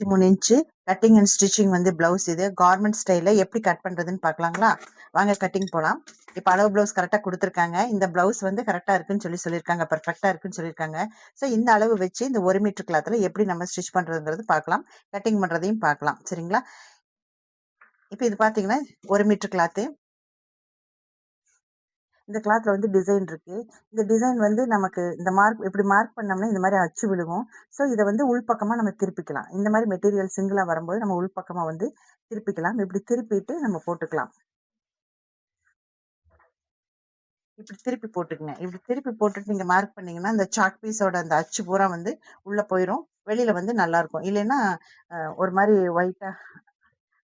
3 inch cutting and stitching வந்து blouse. இது garment ஸ்டைல்ல எப்படி கட் பண்றதுன்னு பார்க்கலாங்களா? வாங்க கட்டிங் போலாம். இப்போ அளவு பிளவுஸ் கரெக்டா குடுத்துருக்காங்க. இந்த பிளவுஸ் வந்து கரெக்டா இருக்குன்னு சொல்லியிருக்காங்க. பெர்ஃபெக்ட்டா இருக்குன்னு சொல்லியிருக்காங்க. ஸோ இந்த அளவு வச்சு இந்த 1 மீட்டர் கிளாத்ல எப்படி நம்ம ஸ்டிச் பண்றதுங்கிறது பார்க்கலாம். கட்டிங் பண்றதையும் பார்க்கலாம். சரிங்களா? இப்போ இது பார்த்தீங்கன்னா 1 மீட்டர் கிளாத்து. இந்த கிளாத்ல வந்து டிசைன் இருக்கு. இந்த டிசைன் வந்து நமக்கு இந்த இப்படி மார்க் பண்ணோம்னா இந்த மாதிரி அச்சு விழுகும். ஸோ இதை வந்து உள்பக்கமா நம்ம திருப்பிக்கலாம். இந்த மாதிரி மெட்டீரியல் சிங்கிளா வரும்போது நம்ம உள்பக்கமா வந்து திருப்பிக்கலாம். இப்படி திருப்பிட்டு நம்ம போட்டுக்கலாம். இப்படி திருப்பி போட்டுக்குங்க. இப்படி திருப்பி போட்டுட்டு நீங்க மார்க் பண்ணீங்கன்னா இந்த சாக் பீஸோட அந்த அச்சு பூரா வந்து உள்ள போயிரும். வெளியில வந்து நல்லா இருக்கும். இல்லைன்னா ஒரு மாதிரி ஒயிட்டா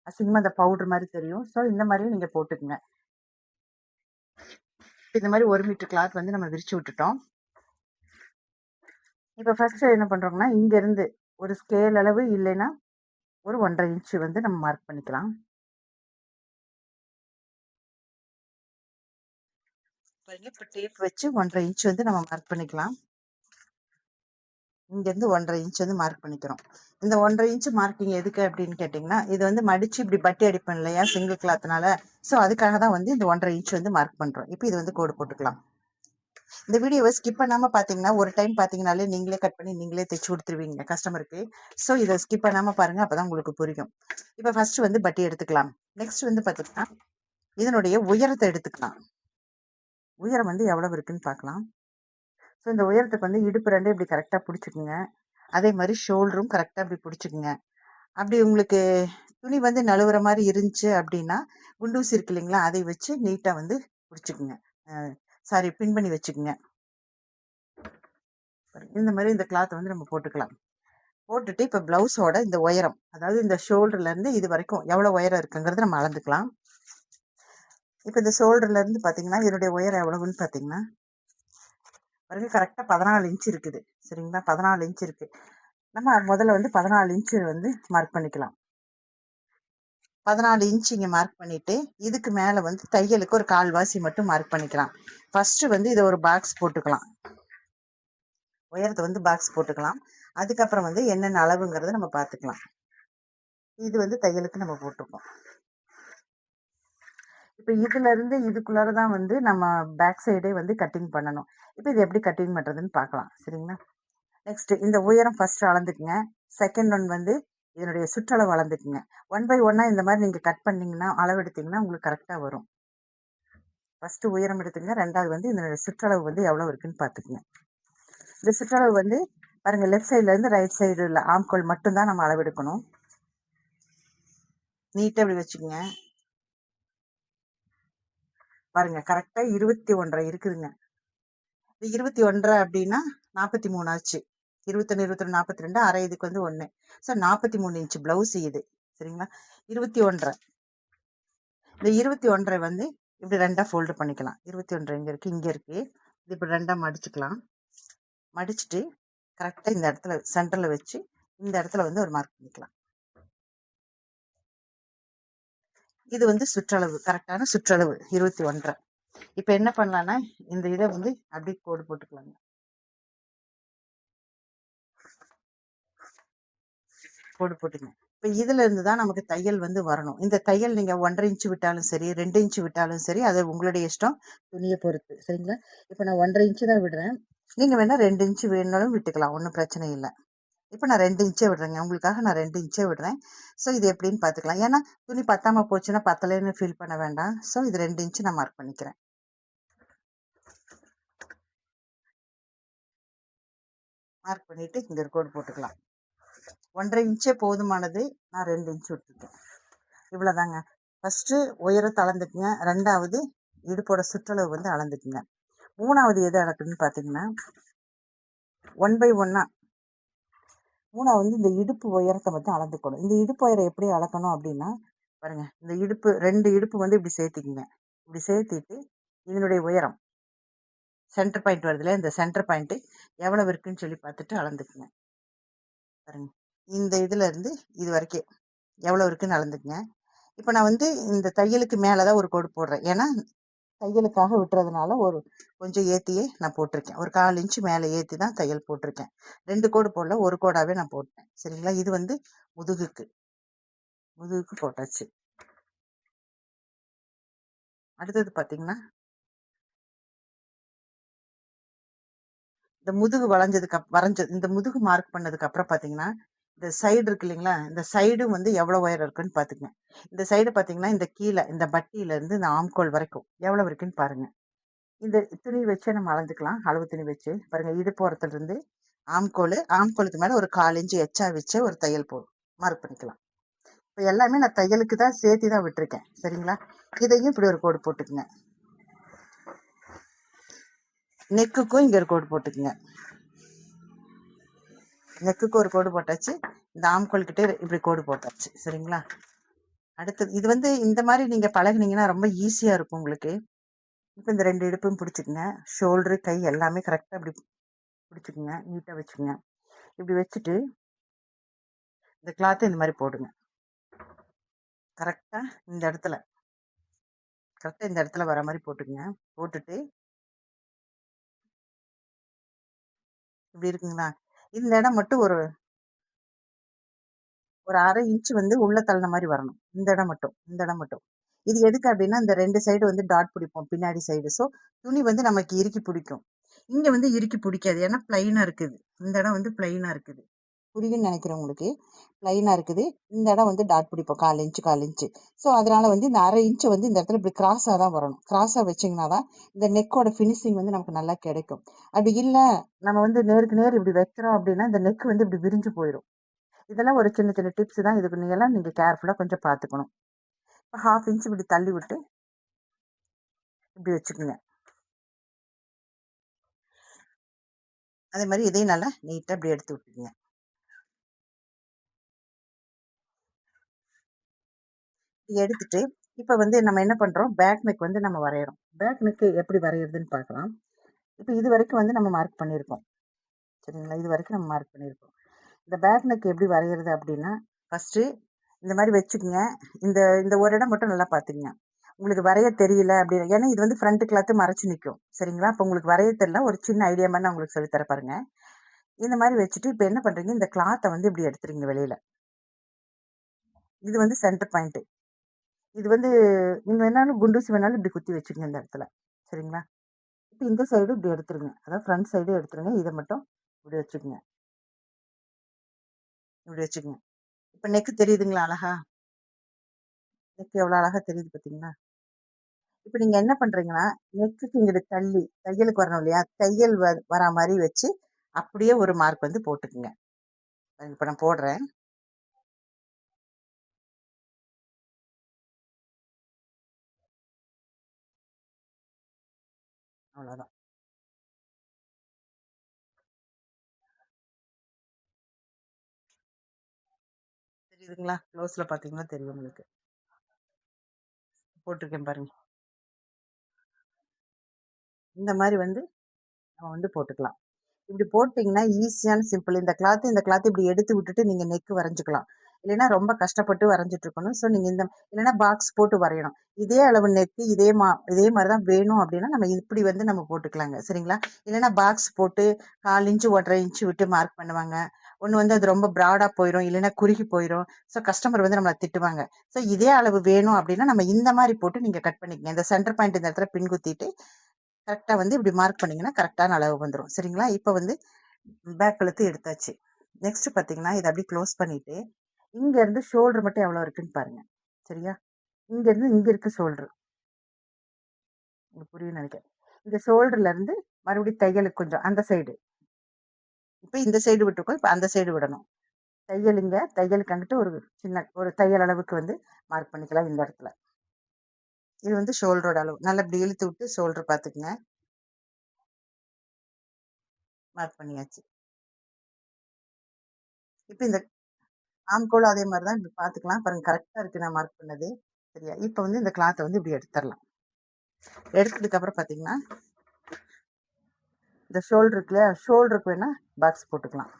அசிங்கமா அந்த பவுடர் மாதிரி தெரியும். ஸோ இந்த மாதிரியும் நீங்க போட்டுக்குங்க. இந்த மாதிரி 1 மீட்டர் கிளாத் வந்து நம்ம விரிச்சு விட்டுட்டோம். இப்போ ஃபர்ஸ்ட் என்ன பண்றோம்னா இங்க இருந்து ஒரு ஸ்கேல் அளவு இல்லைன்னா ஒரு 1.5 இன்ச்சு வந்து நம்ம மார்க் பண்ணிக்கலாம். பாருங்க, இப்போ டேப் வச்சு 1.5 இன்ச் வந்து நம்ம மார்க் பண்ணிக்கலாம். இங்கேருந்து 1.5 இன்ச் வந்து மார்க் பண்ணிக்கிறோம். இந்த 1.5 இன்ச் மார்க்கிங் எதுக்கு அப்படின்னு கேட்டிங்கன்னா, இது வந்து மடிச்சு இப்படி பட்டி அடிப்பேன் இல்லையா சிங்கிள் கிளாத்னால. ஸோ அதுக்காக தான் வந்து இந்த 1.5 இன்ச் வந்து மார்க் பண்ணுறோம். இப்போ இது வந்து கோடு போட்டுக்கலாம். இந்த வீடியோவை ஸ்கிப் பண்ணாமல் பார்த்தீங்கன்னா ஒரு டைம் பார்த்தீங்கனாலே நீங்களே கட் பண்ணி நீங்களே தைச்சு கொடுத்துருவீங்க கஸ்டமருக்கு. ஸோ இதை ஸ்கிப் பண்ணாமல் பாருங்கள், அப்போ தான் உங்களுக்கு புரியும். இப்போ ஃபர்ஸ்ட் வந்து பட்டி எடுத்துக்கலாம். நெக்ஸ்ட் வந்து பார்த்தீங்கன்னா இதனுடைய உயரத்தை எடுத்துக்கலாம். உயரம் வந்து எவ்வளவு இருக்குன்னு பார்க்கலாம். ஸோ இந்த உயரத்துக்கு வந்து இடுப்பு ரெண்டும் இப்படி கரெக்டாக பிடிச்சிக்குங்க. அதே மாதிரி ஷோல்டரும் கரெக்டாக இப்படி பிடிச்சிக்குங்க. அப்படி உங்களுக்கு துணி வந்து நழுவுற மாதிரி இருந்துச்சு அப்படின்னா குண்டூசி இருக்கு இல்லைங்களா, அதை வச்சு நீட்டாக வந்து பிடிச்சிக்குங்க. சாரி, பின் பண்ணி வச்சுக்குங்க. இந்த மாதிரி இந்த கிளாத்தை வந்து நம்ம போட்டுக்கலாம். போட்டுட்டு இப்போ பிளவுஸோட இந்த உயரம், அதாவது இந்த ஷோல்டர்லேருந்து இது வரைக்கும் எவ்வளோ உயரம் இருக்குங்கிறத நம்ம அளந்துக்கலாம். இப்போ இந்த ஷோல்டர்லேருந்து பார்த்தீங்கன்னா இதனுடைய உயரம் எவ்வளவுன்னு பார்த்தீங்கன்னா பாருங்க, கரெக்டாக 14 இன்ச் இருக்குது. சரிங்களா? 14 இன்ச் இருக்கு. நம்ம முதல்ல வந்து 14 இன்ச் வந்து மார்க் பண்ணிக்கலாம். 14 இன்ச் இங்கே மார்க் பண்ணிட்டு இதுக்கு மேலே வந்து தையலுக்கு ஒரு கால்வாசி மட்டும் மார்க் பண்ணிக்கலாம். ஃபர்ஸ்ட் வந்து இதை ஒரு பாக்ஸ் போட்டுக்கலாம். உயரத்தை வந்து பாக்ஸ் போட்டுக்கலாம். அதுக்கப்புறம் வந்து என்னென்ன அளவுங்கிறத நம்ம பார்த்துக்கலாம். இது வந்து தையலுக்கு நம்ம போட்டுப்போம். இப்போ இதுல இருந்து இதுக்குள்ளார தான் வந்து நம்ம பேக் சைடே வந்து கட்டிங் பண்ணணும். இப்போ இது எப்படி கட்டிங் பண்ணுறதுன்னு பார்க்கலாம். சரிங்களா? நெக்ஸ்ட் இந்த உயரம் ஃபர்ஸ்ட் அளந்துக்குங்க. செகண்ட் ஒன் வந்து இதனுடைய சுற்றளவு அளந்துக்குங்க. 1 பை 1 இந்த மாதிரி நீங்கள் கட் பண்ணீங்கன்னா அளவு எடுத்தீங்கன்னா உங்களுக்கு கரெக்டாக வரும். ஃபர்ஸ்ட் உயரம் எடுத்துங்க. ரெண்டாவது வந்து இதனுடைய சுற்றளவு வந்து எவ்வளோ இருக்குன்னு பார்த்துக்குங்க. இந்த சுற்றளவு வந்து பாருங்க, லெஃப்ட் சைட்ல இருந்து ரைட் சைடு உள்ள ஆம்கோல் மட்டும்தான் நம்ம அளவு எடுக்கணும். நீட்டாக இப்படி வச்சுக்கோங்க. பாருங்க, கரெக்டா 21.5 இருக்குதுங்க. இது 21 அப்படின்னா 43 ஆச்சு. 21, 22, 42, அரை இதுக்கு வந்து 1. ஸோ 43 இன்ச் பிளவுஸ் இது. சரிங்களா? 21. இந்த 21 வந்து இப்படி ரெண்டா ஃபோல்டு பண்ணிக்கலாம். 21 இங்க இருக்கு, இங்க இருக்கு. இது இப்படி ரெண்டா மடிச்சுக்கலாம். மடிச்சுட்டு கரெக்டா இந்த இடத்துல சென்டர்ல வச்சு இந்த இடத்துல வந்து ஒரு மார்க் பண்ணிக்கலாம். இது வந்து சுற்றளவு, கரெக்டான சுற்றளவு 21. இப்போ என்ன பண்ணலாம்னா இந்த இதை வந்து அப்படியே கோடு போட்டுக்கலாங்க. கோடு போட்டுங்க. இப்போ இதுல இருந்து தான் நமக்கு தையல் வந்து வரணும். இந்த தையல் நீங்க 1.5 இன்ச் விட்டாலும் சரி, 2 இன்ச் விட்டாலும் சரி, அது உங்களுடைய இஷ்டம், துணியை பொறுத்து. சரிங்களா? இப்போ நான் 1.5 இன்ச் தான் விடுறேன். நீங்க வேணா 2 இன்ச் வேணாலும் விட்டுக்கலாம், ஒன்றும் பிரச்சனை இல்லை. இப்போ நான் 2 இன்ச்சே விடுறேங்க, உங்களுக்காக நான் 2 இன்ச்சே விடுறேன். ஸோ இது எப்படின்னு பார்த்துக்கலாம். ஏன்னா துணி பத்தாம போச்சுன்னா பத்தலைன்னு ஃபீல் பண்ண வேண்டாம். ஸோ இது 2 இன்ச் நான் மார்க் பண்ணிக்கிறேன். மார்க் பண்ணிட்டு இங்க ஒரு கோடு போட்டுக்கலாம். 1.5 இன்ச்சே போதுமானது. நான் 2 இன்ச் விட்டுருக்கேன். இவ்வளோதாங்க. ஃபர்ஸ்ட்டு உயரத்தை அளந்துக்குங்க. ரெண்டாவது இடுப்போட சுற்றளவு வந்து அளந்துக்குங்க. மூணாவது எது அளக்குன்னு பார்த்தீங்கன்னா 1 பை 1 மூணாவது வந்து இந்த இடுப்பு உயரத்தை மட்டும் அளந்துக்கணும். இந்த இடுப்பு உயரம் எப்படி அளக்கணும் அப்படின்னா பாருங்க, இந்த இடுப்பு 2 இடுப்பு வந்து இப்படி சேர்த்திக்குங்க. இப்படி சேர்த்திட்டு இதனுடைய உயரம் சென்டர் பாயிண்ட் வருதுல, இந்த சென்டர் பாயிண்ட் எவ்வளவு இருக்குன்னு சொல்லி பார்த்துட்டு அளந்துக்குங்க. பாருங்க, இந்த இதுல இருந்து இது வரைக்கும் எவ்வளவு இருக்குன்னு அளந்துக்குங்க. இப்போ நான் வந்து இந்த தையலுக்கு மேலே தான் ஒரு கோடு போடுறேன். ஏன்னா தையலுக்காக விட்டுறதுனால கொஞ்சம் ஏற்றியே நான் போட்டிருக்கேன். ஒரு 1/4 இன்ச்சு மேலே ஏற்றி தான் தையல் போட்டிருக்கேன். 2 கோடு போடல, ஒரு கோடாகவே நான் போட்டேன். சரிங்களா? இது வந்து முதுகுக்கு முதுகுக்கு போட்டாச்சு. அடுத்தது பார்த்தீங்கன்னா, இந்த முதுகு இந்த முதுகு மார்க் பண்ணதுக்கு அப்புறம் பார்த்தீங்கன்னா, இந்த சைடு இருக்கு இல்லைங்களா? இந்த சைடும் வந்து எவ்வளோ உயரம் இருக்குன்னு பார்த்துக்கங்க. இந்த சைடு பார்த்தீங்கன்னா, இந்த கீழ இந்த பட்டியிலேருந்து இந்த ஆம்கோல் வரைக்கும் எவ்வளோ இருக்குன்னு பாருங்க. இந்த துணி வச்சே நம்ம அளந்துக்கலாம். அளவு துணி வச்சு. பாருங்க, இடுப்பு ஓரத்துலருந்து ஆம்கோலுக்கு மேல ஒரு 1/4 இன்ச் எக்ஸ்ட்ரா வச்சு ஒரு தையல் மார்க் பண்ணிக்கலாம். இப்ப எல்லாமே நான் தையலுக்கு தான் சேர்த்து தான் விட்டுருக்கேன். சரிங்களா? இதையும் இப்படி ஒரு கோடு போட்டுக்குங்க. நெக்குக்கும் இங்க ஒரு கோடு போட்டுக்குங்க. நெக்குக்கு ஒரு கோடு போட்டாச்சு. இந்த ஆம்கோல் கிட்ட இப்படி கோடு போட்டாச்சு. சரிங்களா? அடுத்தது இது வந்து இந்த மாதிரி நீங்க பழகுனீங்கன்னா ரொம்ப ஈஸியா இருக்கும் உங்களுக்கு. இப்ப இந்த 2 இடுப்பும் பிடிச்சிக்குங்க. ஷோல்டரு, கை எல்லாமே கரெக்டா இப்படி பிடிச்சிக்குங்க. நீட்டா வச்சுக்குங்க. இப்படி வச்சுட்டு இந்த கிளாத்தை இந்த மாதிரி போடுங்க. கரெக்டா இந்த இடத்துல வர மாதிரி போட்டுக்குங்க. போட்டுட்டு இப்படி இருக்குங்களா? இந்த இடம் மட்டும் ஒரு 1/2 இன்ச் வந்து உள்ள தள்ளின மாதிரி வரணும். இந்த இடம் மட்டும். இது எதுக்கு அப்படின்னா, இந்த 2 சைடு வந்து டாட் பிடிப்போம் பின்னாடி சைடு. ஸோ துணி வந்து நமக்கு இறுக்கி பிடிக்கும். இங்க வந்து இறுக்கி பிடிக்காது. ஏன்னா பிளைனா இருக்குது. இந்த இடம் வந்து பிளைனா இருக்குது. புரியுதுன்னு நினைக்கிறேன் உங்களுக்கு. பிளைனா இருக்குது. இந்த இடம் வந்து டாட் பிடிப்போம். 1/4 இன்ச்சு. ஸோ அதனால வந்து இந்த 1/2 இன்ச் வந்து இந்த இடத்துல இப்படி கிராஸா தான் வரணும். கிராஸா வச்சிங்கன்னா தான் இந்த நெக்கோட ஃபினிஷிங் வந்து நமக்கு நல்லா கிடைக்கும். அப்படி இல்ல, நம்ம வந்து நேருக்கு நேர் இப்படி வைக்கிறோம் அப்படின்னா, இந்த நெக் வந்து இப்படி விரிஞ்சு போயிரும். இதெல்லாம் ஒரு சின்ன சின்ன டிப்ஸ் தான். இதுக்கு நீங்கலாம் நீங்க கேர்ஃபுல்லா கொஞ்சம் பார்த்துக்கணும். இப்போ 1/2 இன்ச் இப்படி தள்ளி விட்டு இப்படி வச்சுக்குங்க. அதே மாதிரி இதையும் நல்லா நீட்டா இப்படி எடுத்து விட்டுக்குங்க. எடுத்துட்டு இப்ப வந்து நம்ம என்ன பண்றோம், பேக் நெக் வந்து நம்ம வரையறோம். பேக் நெக் எப்படி வரையறதுன்னு பார்க்கலாம். இப்ப இது வரைக்கும் வந்து நம்ம மார்க் பண்ணியிருக்கோம். சரிங்களா? இது வரைக்கும் நம்ம மார்க் பண்ணியிருக்கோம். இந்த பேக் நெக் எப்படி வரையறது அப்படின்னா, ஃபர்ஸ்ட்டு இந்த மாதிரி வச்சுக்குங்க. இந்த இந்த ஒரு இடம் மட்டும் நல்லா பார்த்துக்கங்க. உங்களுக்கு வரைய தெரியல அப்படின்னு, ஏன்னா இது வந்து ஃப்ரண்ட் கிளாத் மறைச்சு நிக்கும். சரிங்களா? அப்ப உங்களுக்கு வரைய தெரியல, ஒரு சின்ன ஐடியா மாதிரி நான் உங்களுக்கு சொல்லித் தரேன் பாருங்க. இந்த மாதிரி வச்சுட்டு இப்ப என்ன பண்றீங்க, இந்த கிளாத்தை வந்து இப்படி எடுத்துறீங்க வெளியில. இது வந்து சென்டர் பாயிண்ட். இது வந்து நீங்க வேணாலும் குண்டூசி வேணாலும் இப்படி குத்தி வச்சுக்கங்க இந்த இடத்துல. சரிங்களா? இப்ப இந்த சைடு இப்படி எடுத்துருங்க. அதாவது ஃப்ரண்ட் சைடு எடுத்துருங்க. இதை மட்டும் இப்படி வச்சுக்கங்க. இப்படி வச்சுக்கங்க. இப்ப நெக் தெரியுதுங்களா அழகா? நெக் எவ்வளவு அழகா தெரியுது பாத்தீங்களா? இப்ப நீங்க என்ன பண்றீங்கன்னா, நெக்குக்கு இங்கிட்டு தள்ளி தையலுக்கு வரணும் இல்லையா? தையல் வரா மாதிரி வச்சு அப்படியே ஒரு மார்க் வந்து போட்டுக்குங்க. இப்ப நான் போடுறேன். அவ்வளவுதான். தெரியுதுங்களா? க்ளோஸ்ல பாத்தீங்கன்னா தெரியும் உங்களுக்கு. போட்டிருக்கேன் பாருங்க. இந்த மாதிரி வந்து நம்ம வந்து போட்டுக்கலாம். இப்படி போட்டீங்கன்னா ஈஸியான சிம்பிள். இந்த கிளாத் இப்படி எடுத்து விட்டுட்டு நீங்க நெக் வரைஞ்சுக்கலாம். இல்லைன்னா ரொம்ப கஷ்டப்பட்டு வரைஞ்சிட்டு இருக்கணும். ஸோ நீங்க இல்லைன்னா பாக்ஸ் போட்டு வரையணும். இதே அளவு நெக்கு இதே மாதிரிதான் வேணும் அப்படின்னா நம்ம இப்படி வந்து நம்ம போட்டுக்கலாங்க. சரிங்களா? இல்லைன்னா பாக்ஸ் போட்டு 1/4 இன்ச்சு 1/2 இன்ச்சு விட்டு மார்க் பண்ணுவாங்க. ஒண்ணு வந்து அது ரொம்ப ப்ராடா போயிடும், இல்லைன்னா குறுகி போயிடும். ஸோ கஸ்டமர் வந்து நம்மளை திட்டுவாங்க. ஸோ இதே அளவு வேணும் அப்படின்னா நம்ம இந்த மாதிரி போட்டு நீங்க கட் பண்ணிக்கங்க. இந்த சென்டர் பாயிண்ட் இந்த இடத்துல பின் குத்திட்டு கரெக்டா வந்து இப்படி மார்க் பண்ணீங்கன்னா கரெக்டான அளவு வந்துடும். சரிங்களா? இப்ப வந்து பேக் கழுத்து எடுத்தாச்சு. நெக்ஸ்ட் பாத்தீங்கன்னா இதை அப்படியே க்ளோஸ் பண்ணிட்டு இங்க இருந்து ஷோல்டர் மட்டும் எவ்வளவு இருக்குன்னு பாருங்க. சரியா? இங்க இருந்து இங்க இருக்கு ஷோல்டர். உங்களுக்கு புரியும் நினைக்கிறேன். இந்த ஷோல்டர்ல இருந்து மறுபடியும் தையலுக்கு கொஞ்சம் அந்த சைடு. இப்ப இந்த சைடு விட்டுருக்கோம். இப்ப அந்த சைடு விடணும். தையலுக்கு அங்கிட்டு ஒரு தையல் அளவுக்கு வந்து மார்க் பண்ணிக்கலாம் இந்த இடத்துல. இது வந்து ஷோல்டரோட அளவு. நல்லா இப்படி இழுத்து விட்டு ஷோல்டர் பாத்துக்குங்க. மார்க் பண்ணியாச்சு. இப்ப இந்த ஆம்கோலும் அதே மாதிரிதான் இப்படி பாத்துக்கலாம். பாருங்க, கரெக்டா இருக்கு நான் மார்க் பண்ணது. சரியா? இப்ப வந்து இந்த கிளாத்தை வந்து இப்படி எடுத்துடலாம். எடுத்ததுக்கு அப்புறம் பாத்தீங்கன்னா இந்த ஷோல்டர் இருக்கு இல்லையா? ஷோல்டருக்கு வேணா பாக்ஸ் போட்டுக்கலாம்.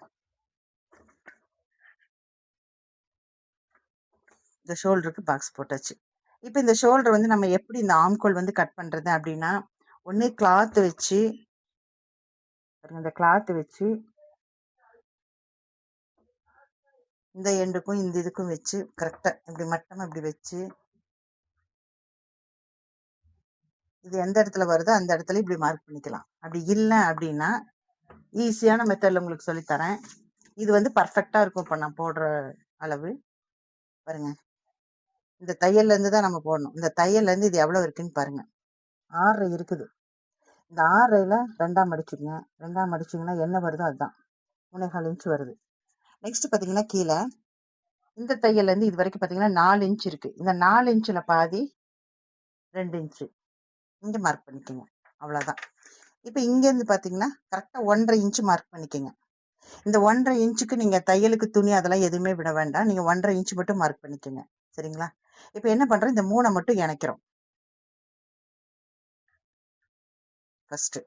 இந்த ஷோல்டருக்கு பாக்ஸ் போட்டாச்சு. இப்போ இந்த ஷோல்டர் வந்து நம்ம எப்படி இந்த ஆம்கோல் வந்து கட் பண்றது அப்படின்னா, ஒண்ணு கிளாத் வச்சு இந்த கிளாத் வச்சு இந்த எண்டுக்கும் இந்த இதுக்கும் வச்சு கரெக்டா இப்படி மட்டமா இப்படி வச்சு, இது எந்த இடத்துல வருதோ அந்த இடத்துல இப்படி மார்க் பண்ணிக்கலாம். அப்படி இல்லை அப்படின்னா ஈஸியான மெத்தட்ல உங்களுக்கு சொல்லித்தரேன். இது வந்து பர்ஃபெக்டா இருக்கும். இப்போ நான் போடுற அளவு பாருங்க. இந்த தையல்ல இருந்து தான் நம்ம போடணும். இந்த தையல்ல இருந்து இது எவ்வளவு இருக்குன்னு பாருங்க. 6 இருக்குது. இந்த 6ல 2ஆ மடிச்சுக்கங்க. 2ஆ மடிச்சீங்கன்னா என்ன வருதோ அதுதான். 3/4 இன்ச் வருது. நெக்ஸ்ட் பாத்தீங்கன்னா கீழே இந்த தையல்ல இருந்து இது வரைக்கும் பாத்தீங்கன்னா 4 இன்ச் இருக்கு. இந்த 4 இன்ச்ல பாதி 2 இன்ச் இங்க மார்க் பண்ணிக்கோங்க. அவ்வளவுதான். இப்ப இங்க இருந்து பாத்தீங்கன்னா கரெக்டா 1.5 இன்ச் மார்க் பண்ணிக்கோங்க. இந்த 1.5 இன்ச்சுக்கு நீங்க தையலுக்கு துணி அதெல்லாம் எதுவுமே விட வேண்டாம். நீங்க 1.5 இன்ச் மட்டும் மார்க் பண்ணிக்கோங்க. சரிங்களா? இப்ப என்ன பண்றோம், இந்த 3 மட்டும் இணைக்கிறோம். ஃபர்ஸ்ட்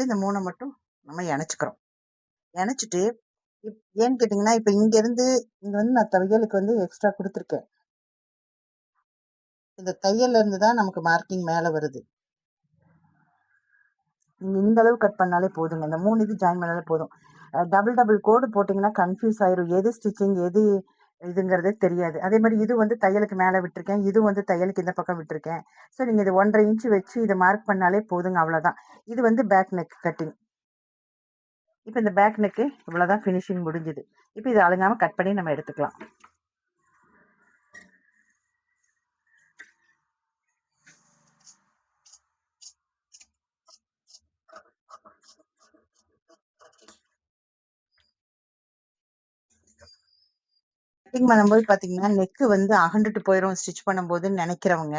இந்த 3 மட்டும் நம்ம இணைச்சுக்கிறோம். இணைச்சிட்டு ஏன்னு கேட்டீங்கன்னா, இப்ப இங்க இருந்து இங்க வந்து நான் தையலுக்கு வந்து எக்ஸ்ட்ரா கொடுத்துருக்கேன். இந்த தையல்ல இருந்து தான் நமக்கு மார்க்கிங் மேல வருது. நீங்க இந்த அளவு கட் பண்ணாலே போதுங்க. இந்த 3 இது ஜாயின் பண்ணாலே போதும். டபுள் கோடு போட்டீங்கன்னா கன்ஃபியூஸ் ஆயிரும். எது ஸ்டிச்சிங் எது இதுங்கிறதே தெரியாது. அதே மாதிரி இது வந்து தையலுக்கு மேல விட்டுருக்கேன். இது வந்து தையலுக்கு இந்த பக்கம் விட்டுருக்கேன். ஸோ நீங்க இது 1.5 இன்ச் வச்சு இதை மார்க் பண்ணாலே போதுங்க. அவ்வளவுதான். இது வந்து பேக் நெக் கட்டிங். இப்போ இந்த பேக் நெக்கு இவ்வளவுதான் ஃபினிஷிங் முடிஞ்சுது. இப்போ இது அழுங்காம கட் பண்ணி நம்ம எடுத்துக்கலாம். கட்டிங் பண்ணும்போது பாத்தீங்கன்னா நெக்கு வந்து அகண்டுட்டு போயிடும் ஸ்டிச் பண்ணும்போதுன்னு நினைக்கிறவங்க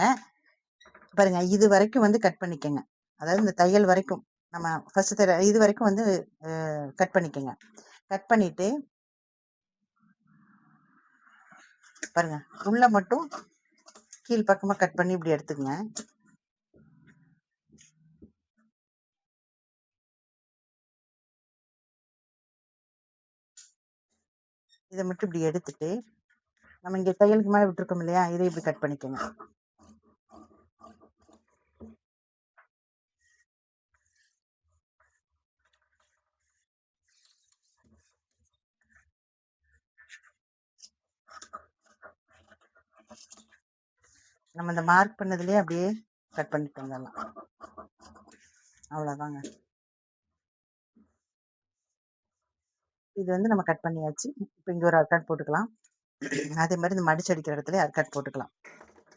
பாருங்க, இது வரைக்கும் வந்து கட் பண்ணிக்கங்க. அதாவது இந்த தையல் வரைக்கும் நம்ம ஃபர்ஸ்ட் இது வரைக்கும் வந்து கட் பண்ணிக்கங்க. கட் பண்ணிட்டு பாருங்க, உள்ள மட்டும் கீழ் பக்கமா கட் பண்ணி இப்படி எடுத்துக்கங்க. இதை மட்டும் இப்படி எடுத்துட்டு நம்ம இங்க தையலுக்கு மேல விட்டுருக்கோம் இல்லையா, இதை இப்படி கட் பண்ணிக்கோங்க. நம்ம இந்த மார்க் பண்ணதுலயே அப்படியே கட் பண்ணிட்டு வந்துடலாம். அவ்வளவுதாங்க. இது வந்து நம்ம கட் பண்ணியாச்சு. இப்போ இங்க ஒரு அர்க்காட் போட்டுக்கலாம். அதே மாதிரி இந்த மடிச்சு அடிக்கிற இடத்துல அர்க்காட் போட்டுக்கலாம்.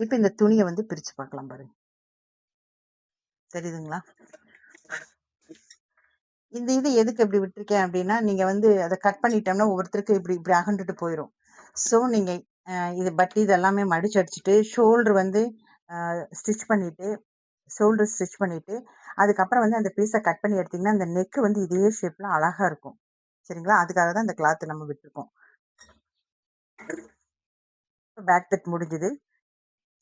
இப்போ இந்த துணியை வந்து பிரிச்சு பார்க்கலாம். பாருங்க, தெரியுதுங்களா? இந்த இது எதுக்கு இப்படி விட்டுருக்கேன் அப்படின்னா, நீங்க வந்து அதை கட் பண்ணிட்டோம்னா ஒவ்வொருத்தருக்கு இப்படி இப்படி அகண்டுட்டு போயிடும். ஸோ நீங்க இது பட் இது எல்லாமே மடிச்சு அடிச்சுட்டு ஷோல்டர் வந்து ஸ்டிச் பண்ணிட்டு ஷோல்டர் ஸ்டிச் பண்ணிட்டு அதுக்கப்புறம் வந்து அந்த பீஸை கட் பண்ணி எடுத்தீங்கன்னா அந்த நெக்கு வந்து இதே ஷேப்ல அழகா இருக்கும். சரிங்களா? அதுக்காக தான் இந்த கிளாத் நம்ம விட்டுருக்கோம். பேக் கட் முடிஞ்சுது.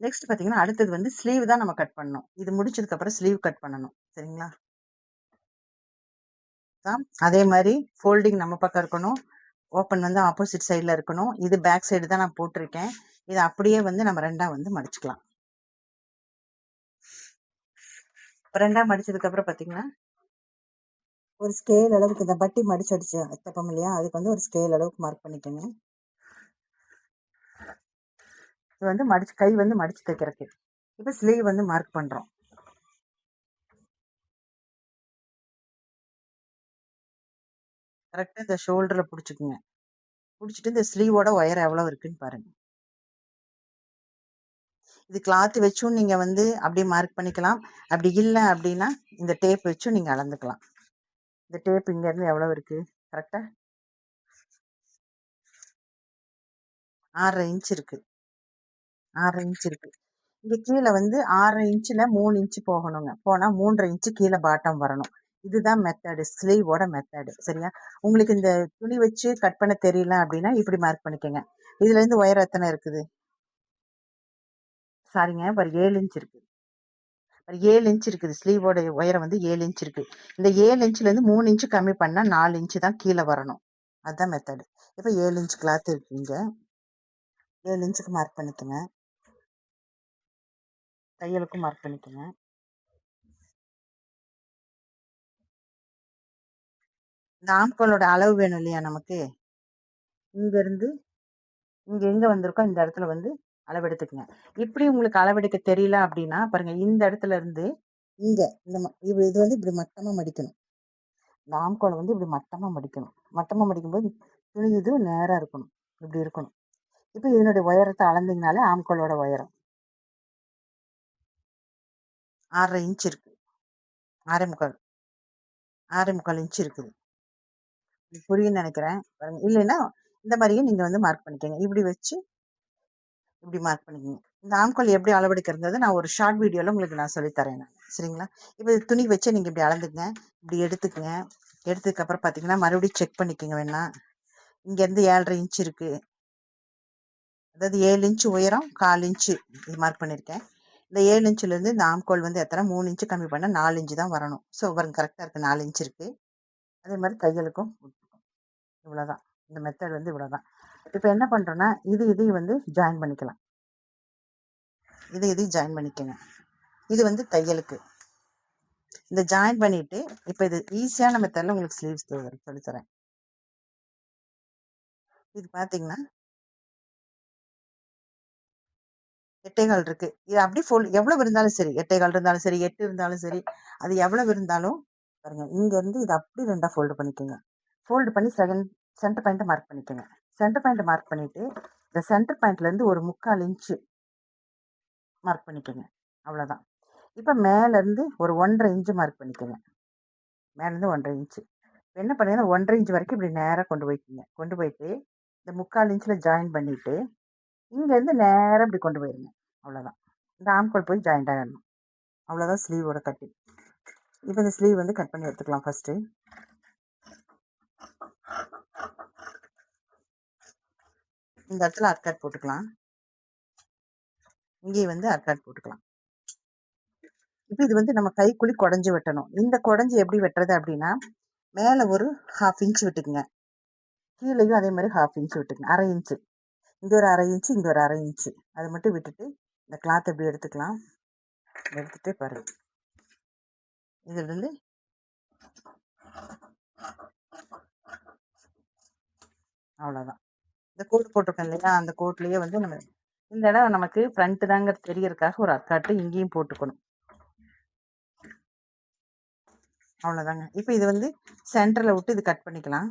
நெக்ஸ்ட் பாத்தீங்கன்னா அடுத்தது வந்து ஸ்லீவ் தான் நம்ம கட் பண்ணணும். இது முடிச்சதுக்கு அப்புறம் ஸ்லீவ் கட் பண்ணணும். சரிங்களா? அதே மாதிரி ஃபோல்டிங் நம்ம பக்கம் இருக்கணும். ஓப்பன் வந்து ஆப்போசிட் சைடில் இருக்கணும். இது பேக் சைடு தான் நான் போட்டிருக்கேன். இதை அப்படியே வந்து நம்ம 2ஆ வந்து மடிச்சுக்கலாம். இப்போ 2ஆ மடிச்சதுக்கு அப்புறம் பார்த்தீங்கன்னா ஒரு ஸ்கேல் அளவுக்கு இந்த பட்டி மடிச்சு அடிச்சு தப்போம் இல்லையா, அதுக்கு வந்து ஒரு ஸ்கேல் அளவுக்கு மார்க் பண்ணிக்கோங்க. இது வந்து மடிச்சு கை வந்து மடிச்சு தைக்கிறதுக்கு. இப்போ ஸ்லீவ் வந்து மார்க் பண்றோம். கரெக்டாக இந்த ஷோல்டரில் பிடிச்சிக்குங்க. பிடிச்சிட்டு இந்த ஸ்லீவோட உயரம் எவ்வளோ இருக்குன்னு பாருங்க. இது கிளாத் வச்சும் நீங்க வந்து அப்படியே மார்க் பண்ணிக்கலாம். அப்படி இல்லை அப்படின்னா இந்த டேப் வச்சும் நீங்க அளந்துக்கலாம். இந்த டேப் இங்க இருந்து எவ்வளவு இருக்கு, கரெக்டா 6.5 இன்ச் இருக்கு. 6.5 இன்ச் இருக்கு. இங்க கீழே வந்து 6.5 இன்ச்ல 3 இன்ச் போகணுங்க. போனா 3.5 இன்ச் கீழே பாட்டம் வரணும். இதுதான் மெத்தடு, ஸ்லீவோட மெத்தடு. சரியா? உங்களுக்கு இந்த துணி வச்சு கட் பண்ண தெரியல அப்படின்னா இப்படி மார்க் பண்ணிக்கோங்க. இதுல இருந்து உயரம் எத்தனை இருக்குது? சாரிங்க, ஒரு 7 இன்ச் இருக்கு. ஒரு 7 இன்ச் இருக்குது. ஸ்லீவோட உயரம் வந்து 7 இன்ச் இருக்கு. இந்த 7 இன்ச்ல இருந்து 3 இன்ச் கம்மி பண்ணா 4 இன்ச் தான் கீழே வரணும். அதுதான் மெத்தடு. இப்போ 7 இன்ச் கிளாத் இருக்கு. இங்க 7 இன்ச்சுக்கு மார்க் பண்ணிக்கோங்க. தையலுக்கும் மார்க் பண்ணிக்கோங்க. இந்த ஆம்கோலோட அளவு வேணும் இல்லையா நமக்கு, இங்கேருந்து இங்கே எங்கே வந்திருக்கோ இந்த இடத்துல வந்து அளவெடுத்துக்குங்க. இப்படி உங்களுக்கு அளவெடுக்க தெரியல அப்படின்னா பாருங்கள், இந்த இடத்துல இருந்து இங்கே இந்த இது வந்து இப்படி மட்டமாக மடிக்கணும். இந்த ஆம்கோலை வந்து இப்படி மட்டமாக மடிக்கணும். மட்டமாக மடிக்கும்போது துணி இது நேராக இருக்கணும், இப்படி இருக்கணும். இப்போ இதனுடைய உயரத்தை அளந்தீங்கனாலே ஆம்கோலோட உயரம் 6.5 இன்ச் இருக்குது. 6.25 இன்ச் இருக்குது. புரியுன்னு நினைக்கிறேன். பாருங்க, இல்லைன்னா இந்த மாதிரியே நீங்கள் வந்து மார்க் பண்ணிக்கோங்க. இப்படி வச்சு இப்படி மார்க் பண்ணிக்கோங்க. இந்த ஆம்கோல் எப்படி அளவெடுக்கிறது நான் ஒரு ஷார்ட் வீடியோவில் உங்களுக்கு நான் சொல்லித்தரேன் நான். சரிங்களா? இப்போ துணி வச்சு நீங்கள் இப்படி அளந்துக்குங்க. இப்படி எடுத்துக்குங்க. எடுத்ததுக்கப்புறம் பார்த்தீங்கன்னா மறுபடியும் செக் பண்ணிக்கோங்க வேணா. இங்கேருந்து 7.5 இன்ச் இருக்குது. அதாவது 7 இன்ச் உயரம் 1/4 இன்ச்சு இது மார்க் பண்ணியிருக்கேன். இந்த 7 இன்ச்சுலேருந்து இந்த ஆம்கோல் வந்து எத்தனை 3 இன்ச்சு கம்மி பண்ணால் 4 இன்ச்சு தான் வரணும். ஸோ பாருங்க, கரெக்டாக இருக்குது, 4 இன்ச் இருக்குது. அதே மாதிரி தையலுக்கும் இவ்வளோதான். இந்த மெத்தட் வந்து இவ்வளோதான். இப்போ என்ன பண்ணுறோன்னா இதையும் வந்து ஜாயின் பண்ணிக்கலாம். இதையும் ஜாயின் பண்ணிக்கோங்க. இது வந்து தையலுக்கு. இந்த ஜாயின் பண்ணிவிட்டு இப்போ இது ஈஸியான மெத்தடில் உங்களுக்கு ஸ்லீவ்ஸ் சொல்லித்தரேன். இது பார்த்தீங்கன்னா 8.25 இருக்கு. இது அப்படியே எவ்வளவு இருந்தாலும் சரி, 8.25 இருந்தாலும் சரி, 8 இருந்தாலும் சரி, அது எவ்வளவு இருந்தாலும் பாருங்க, இங்கேருந்து இது அப்படி 2ஆ ஃபோல்டு பண்ணிக்கோங்க. ஃபோல்டு பண்ணி சென்டர் பாயிண்ட்டை மார்க் பண்ணிக்கோங்க. சென்டர் பாயிண்ட்டை மார்க் பண்ணிவிட்டு இந்த சென்டர் பாயிண்ட்லேருந்து ஒரு 3/4 இன்ச்சு மார்க் பண்ணிக்கோங்க. அவ்வளோதான். இப்போ மேலேருந்து ஒரு 1.5 இன்ச்சு மார்க் பண்ணிக்கோங்க. மேலேருந்து 1.5 இன்ச்சு. என்ன பண்ணுங்கன்னா 1.5 இன்ச் வரைக்கும் இப்படி நேராக கொண்டு போய்க்குங்க. கொண்டு போயிட்டு இந்த 3/4 இன்ச்சில் ஜாயின் பண்ணிவிட்டு இங்கேருந்து நேராக இப்படி கொண்டு போயிருங்க. அவ்வளோதான். இந்த ஆம்கோல் போய் ஜாயிண்ட் ஆகிடணும். அவ்வளோதான் ஸ்லீவோட கட்டிங். இப்போ இந்த ஸ்லீவ் வந்து கட் பண்ணி எடுத்துக்கலாம். ஃபஸ்ட்டு இந்த இடத்துல அர்காட் போட்டுக்கலாம். இங்கேயும் வந்து அர்காட் போட்டுக்கலாம். இப்போ இது வந்து நம்ம கைக்குள்ளி குடஞ்சி வெட்டணும். இந்த குடஞ்சி எப்படி வெட்டுறது அப்படின்னா, மேலே ஒரு 1/2 இன்ச் விட்டுக்குங்க. கீழேயும் அதே மாதிரி 1/2 இன்ச் விட்டுக்குங்க. 1/2 இன்ச்சு. இங்கே ஒரு 1/2 இன்ச்சு, இங்கே ஒரு 1/2 இன்ச்சு. அதை மட்டும் விட்டுட்டு இந்த கிளாத் எப்படி எடுத்துக்கலாம். எடுத்துட்டு பாருங்க, இதுலேருந்து அவ்வளோதான். இந்த கோட் போட்டிருக்கேன் இல்லையா, அந்த கோட்லேயே வந்து நம்ம இந்த இடம் நமக்கு ஃப்ரண்ட்டு தாங்க தெரியறதுக்காக ஒரு அர்க்காட்டு இங்கேயும் போட்டுக்கணும். அவ்வளோதாங்க. இப்போ இது வந்து சென்டரில் விட்டு இது கட் பண்ணிக்கலாம்.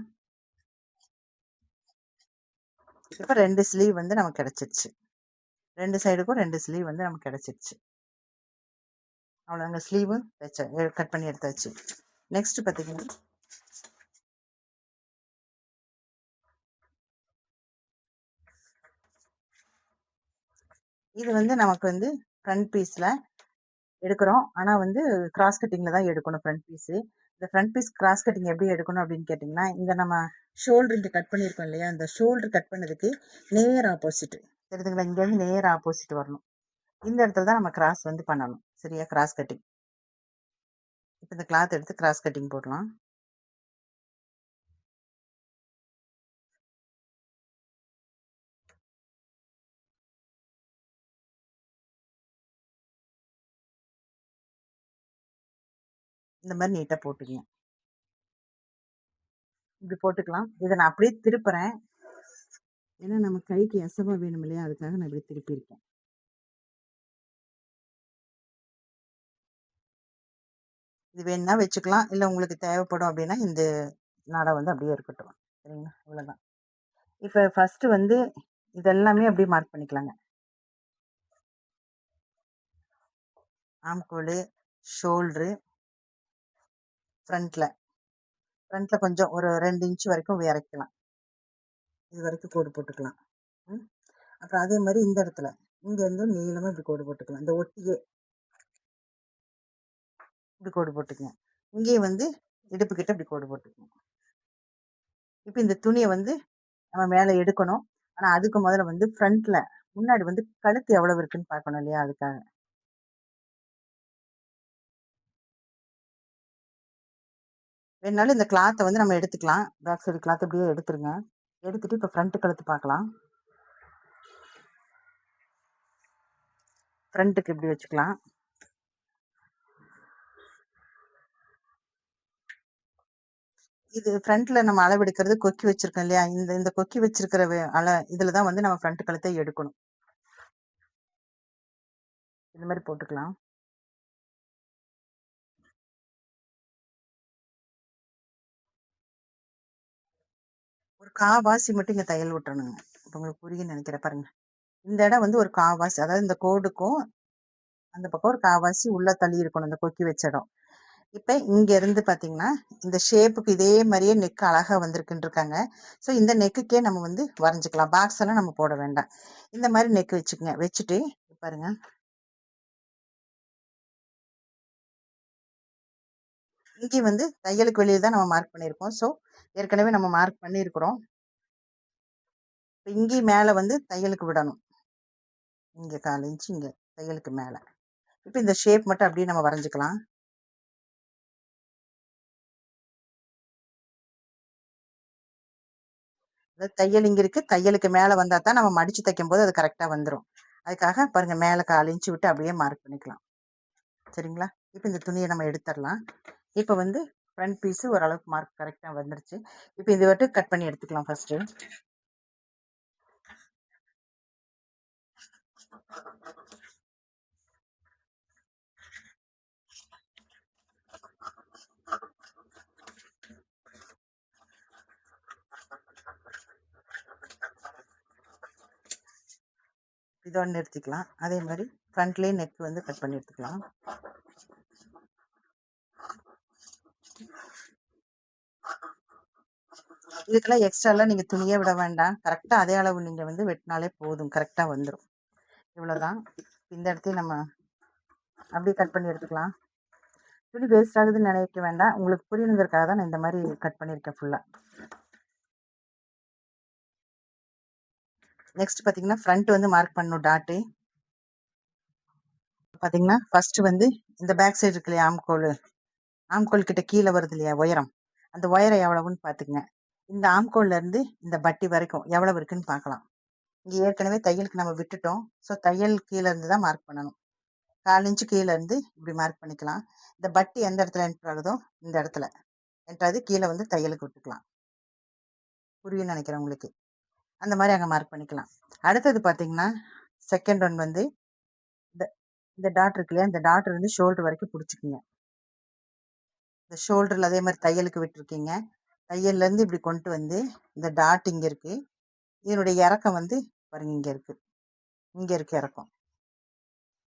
இப்போ 2 ஸ்லீவ் வந்து நமக்கு கிடச்சிருச்சு. 2 சைடுக்கும் 2 ஸ்லீவ் வந்து நமக்கு கிடச்சிருச்சு. அவ்வளோதாங்க. ஸ்லீவும் கட் பண்ணி எடுத்தாச்சு. நெக்ஸ்ட் பார்த்தீங்கன்னா இது வந்து நமக்கு வந்து ஃப்ரண்ட் பீஸில் எடுக்கிறோம். ஆனால் வந்து கிராஸ் கட்டிங்கில் தான் எடுக்கணும் ஃப்ரண்ட் பீஸு. இந்த ஃப்ரண்ட் பீஸ் கிராஸ் கட்டிங் எப்படி எடுக்கணும் அப்படின்னு கேட்டிங்கன்னா, இங்கே நம்ம ஷோல்டர் இங்கே கட் பண்ணியிருக்கோம் இல்லையா, இந்த ஷோல்டர் கட் பண்ணதுக்கு நேர் ஆப்போசிட் தெரியுதுங்களா, இங்கேருந்து நேர் ஆப்போசிட் வரணும். இந்த இடத்துல தான் நம்ம கிராஸ் வந்து பண்ணணும். சரியா? Cross cutting. இப்போ இந்த கிளாத் எடுத்து கிராஸ் கட்டிங் போடலாம். இந்த மாதிரி நீட்டாக போட்டுக்கங்க. இப்படி போட்டுக்கலாம். இதை நான் அப்படியே திருப்புறேன், ஏன்னா நம்ம கைக்கு எசவா வேணும் இல்லையா, அதுக்காக நான் இப்படி திருப்பியிருக்கேன். இது வேணுன்னா வச்சுக்கலாம், இல்லை உங்களுக்கு தேவைப்படும் அப்படின்னா இந்த நாடை வந்து அப்படியே இருக்கட்டும். சரிங்களா? இவ்வளோதான். இப்போ ஃபஸ்ட்டு வந்து இதெல்லாமே அப்படியே மார்க் பண்ணிக்கலாங்க. ஆம்கோல், ஷோல்ட்ரு, ஃப்ரண்ட்டில் கொஞ்சம் ஒரு 2 இன்ச் வரைக்கும் இறக்கலாம். இது வரைக்கும் கோடு போட்டுக்கலாம். அப்புறம் அதே மாதிரி இந்த இடத்துல இங்கேருந்து நீளமாக இப்படி கோடு போட்டுக்கலாம். இந்த ஒட்டியே இப்படி கோடு போட்டுக்கங்க. இங்கேயும் வந்து இடுப்பு கிட்ட இப்படி கோடு போட்டுக்கணும். இப்போ இந்த துணியை வந்து நம்ம மேலே எடுக்கணும். ஆனால் அதுக்கு முதல்ல வந்து ஃப்ரண்ட்டில் முன்னாடி வந்து கழுத்து எவ்வளவு இருக்குன்னு பார்க்கணும் இல்லையா, அதுக்காக வேணாலும் இந்த கிளாத்தை வந்து நம்ம எடுத்துக்கலாம். பேக் சைடு கிளாத் அப்படியே எடுத்துருங்க. எடுத்துட்டு இப்போ ஃப்ரண்ட் கழுத்து பார்க்கலாம். ஃப்ரண்ட்டுக்கு இப்படி வச்சுக்கலாம். இது ஃப்ரண்ட்ல நம்ம அளவெடுக்கிறது கொக்கி வச்சிருக்கோம் இல்லையா? இந்த கொக்கி வச்சிருக்கிற இதுல தான் வந்து நம்ம ஃப்ரண்ட் கழுத்தை எடுக்கணும். இந்த மாரி போட்டுக்கலாம். ஒரு காவாசி மட்டும் இங்க தையல் விட்டுறணுங்க. இப்ப உங்களுக்கு புரியும்னு நெனைக்கிறேன் பாருங்க. இந்த இடம் வந்து ஒரு காவாசி, அதாவது இந்த கோடுக்கும் அந்த பக்கம் ஒரு காவாசி உள்ள தள்ளி இருக்கணும், இந்த கொக்கி வச்ச இடம். இப்ப இங்க இருந்து பாத்தீங்கன்னா, இந்த ஷேப்புக்கு இதே மாரியே நெக் அழகா வந்திருக்குன்னு இருக்காங்க. ஸோ இந்த நெக்குக்கே நம்ம வந்து வரைஞ்சுக்கலாம். பாக்ஸ் எல்லாம் நம்ம போட வேண்டாம். இந்த மாரி நெக் வச்சுக்கங்க. வச்சுட்டு பாருங்க, இங்கேயும் வந்து தையலுக்கு வெளிய தான் நம்ம மார்க் பண்ணியிருக்கோம். ஸோ ஏற்கனவே நம்ம மார்க் பண்ணியிருக்கிறோம். இப்ப இங்கேயும் மேல வந்து தையலுக்கு விடணும். இங்க 1/4 இன்ச் இங்க தையலுக்கு மேல. இப்ப இந்த ஷேப் மட்டும் அப்படியே நம்ம வரைஞ்சுக்கலாம். அதாவது தையல் இங்க இருக்கு. தையலுக்கு மேல வந்தா தான் நம்ம மடிச்சு தைக்கும்போது அது கரெக்ட்டா வந்துரும். அதுக்காக பாருங்க, மேல 1/4 இன்ச் விட்டு அப்படியே மார்க் பண்ணிக்கலாம். சரிங்களா? இப்ப இந்த துணிய நம்ம எடுத்துறலாம். இப்ப வந்து ஃப்ரண்ட் பீஸ் ஓரளவுக்கு மார்க் கரெக்ட்டா வந்துருச்சு. இப்ப இத மட்டும் கட் பண்ணி எடுத்துக்கலாம் ஃபர்ஸ்ட்டு. இதோட நிறுத்திக்கலாம். அதே மாரி ஃப்ரண்ட்லயே நெக் வந்து கட் பண்ணி எடுத்துக்கலாம். இதுக்கெல்லாம் எக்ஸ்ட்ராலாம் நீங்க துணியே விட வேண்டாம். கரெக்ட்டா அதே அளவு நீங்க வந்து வெட்டினாலே போதும். கரெக்ட்டா வந்துரும். இவ்வளோதான். இந்த இடத்தையும் நம்ம அப்படியே கட் பண்ணி எடுத்துக்கலாம். துணி வேஸ்ட் ஆகுதுன்னு நினைக்க வேண்டாம். உங்களுக்கு புரியணுங்கிறதுக்காக தான் நான் இந்த மாரி கட் பண்ணியிருக்கேன் ஃபுல்லா. நெக்ஸ்ட் பார்த்தீங்கன்னா, ஃப்ரண்ட் வந்து மார்க் பண்ணணும் டாட்டு. பார்த்தீங்கன்னா, ஃபர்ஸ்ட் வந்து இந்த பேக் சைடு இருக்கு இல்லையா, ஆம்கோல் கிட்ட கீழ வருது இல்லையா உயரம். அந்த உயரம் எவ்வளவுன்னு பார்த்துக்கங்க. இந்த ஆம்கோல்ல இருந்து இந்த பட்டி வரைக்கும் எவ்வளவு இருக்குன்னு பார்க்கலாம். இங்க ஏற்கனவே தையலுக்கு நம்ம விட்டுட்டோம். ஸோ தையல் கீழ இருந்து தான் மார்க் பண்ணணும். 1/4 இன்ச் கீழ இருந்து இப்படி மார்க் பண்ணிக்கலாம். இந்த பட்டி எந்த இடத்துல என்டர் ஆகுதோ இந்த இடத்துல என்டர் ஆகுது. கீழ வந்து தையலுக்கு விட்டுக்கலாம். புரியும்னு நினைக்கிறேன் உங்களுக்கு. அந்த மாரி அங்க மார்க் பண்ணிக்கலாம். அடுத்தது பார்த்தீங்கன்னா, செகண்ட் ஒன் வந்து இந்த இந்த டாட் இருக்கு இல்லையா? இந்த டாட் இருந்து ஷோல்டர் வரைக்கும் புடிச்சுக்குங்க. இந்த ஷோல்டர்ல அதே மாரி தையலுக்கு விட்டுருக்கீங்க. தையல்ல இருந்து இப்படி கொண்டு வந்து இந்த டாட் இங்க இருக்கு. இதனுடைய இறக்கம் வந்து பாருங்க இங்க இருக்கு. இங்க இருக்கு இறக்கம்.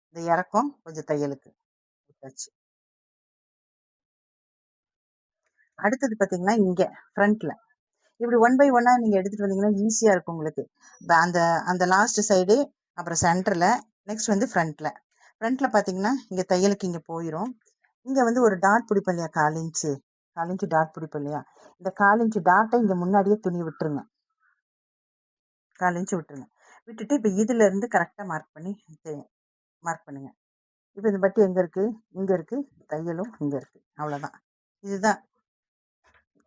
இந்த இறக்கம் கொஞ்சம் தையலுக்கு விட்டாச்சு. அடுத்தது பார்த்தீங்கன்னா, இங்க ஃப்ரண்ட்ல இப்படி ஒன் பை ஒன்னா நீங்க எடுத்துட்டு வந்தீங்கன்னா ஈஸியா இருக்கும் உங்களுக்கு. அந்த அந்த லாஸ்ட் சைடு, அப்புறம் சென்டர்ல, நெக்ஸ்ட் வந்து ஃப்ரண்ட்ல. ஃப்ரண்ட்ல பார்த்தீங்கன்னா, இங்க தையலுக்கு இங்க போயிரும். இங்க வந்து ஒரு டாட் பிடிப்போம் இல்லையா, 1/4 இன்ச்சு. 1/4 இன்ச்சு டாட் பிடிப்போம் இல்லையா? இந்த 1/4 இன்ச்சு டாட்ட இங்க முன்னாடியே துணி விட்டுருங்க. 1/4 இன்ச்சு விட்டுருங்க. விட்டுட்டு இப்ப இதுல இருந்து கரெக்ட்டா மார்க் பண்ணி மார்க் பண்ணுங்க. இப்ப இந்த பட்டி எங்க இருக்கு? இங்க இருக்கு. தையலும் இங்க இருக்கு. அவ்வளோதான். இதுதான்.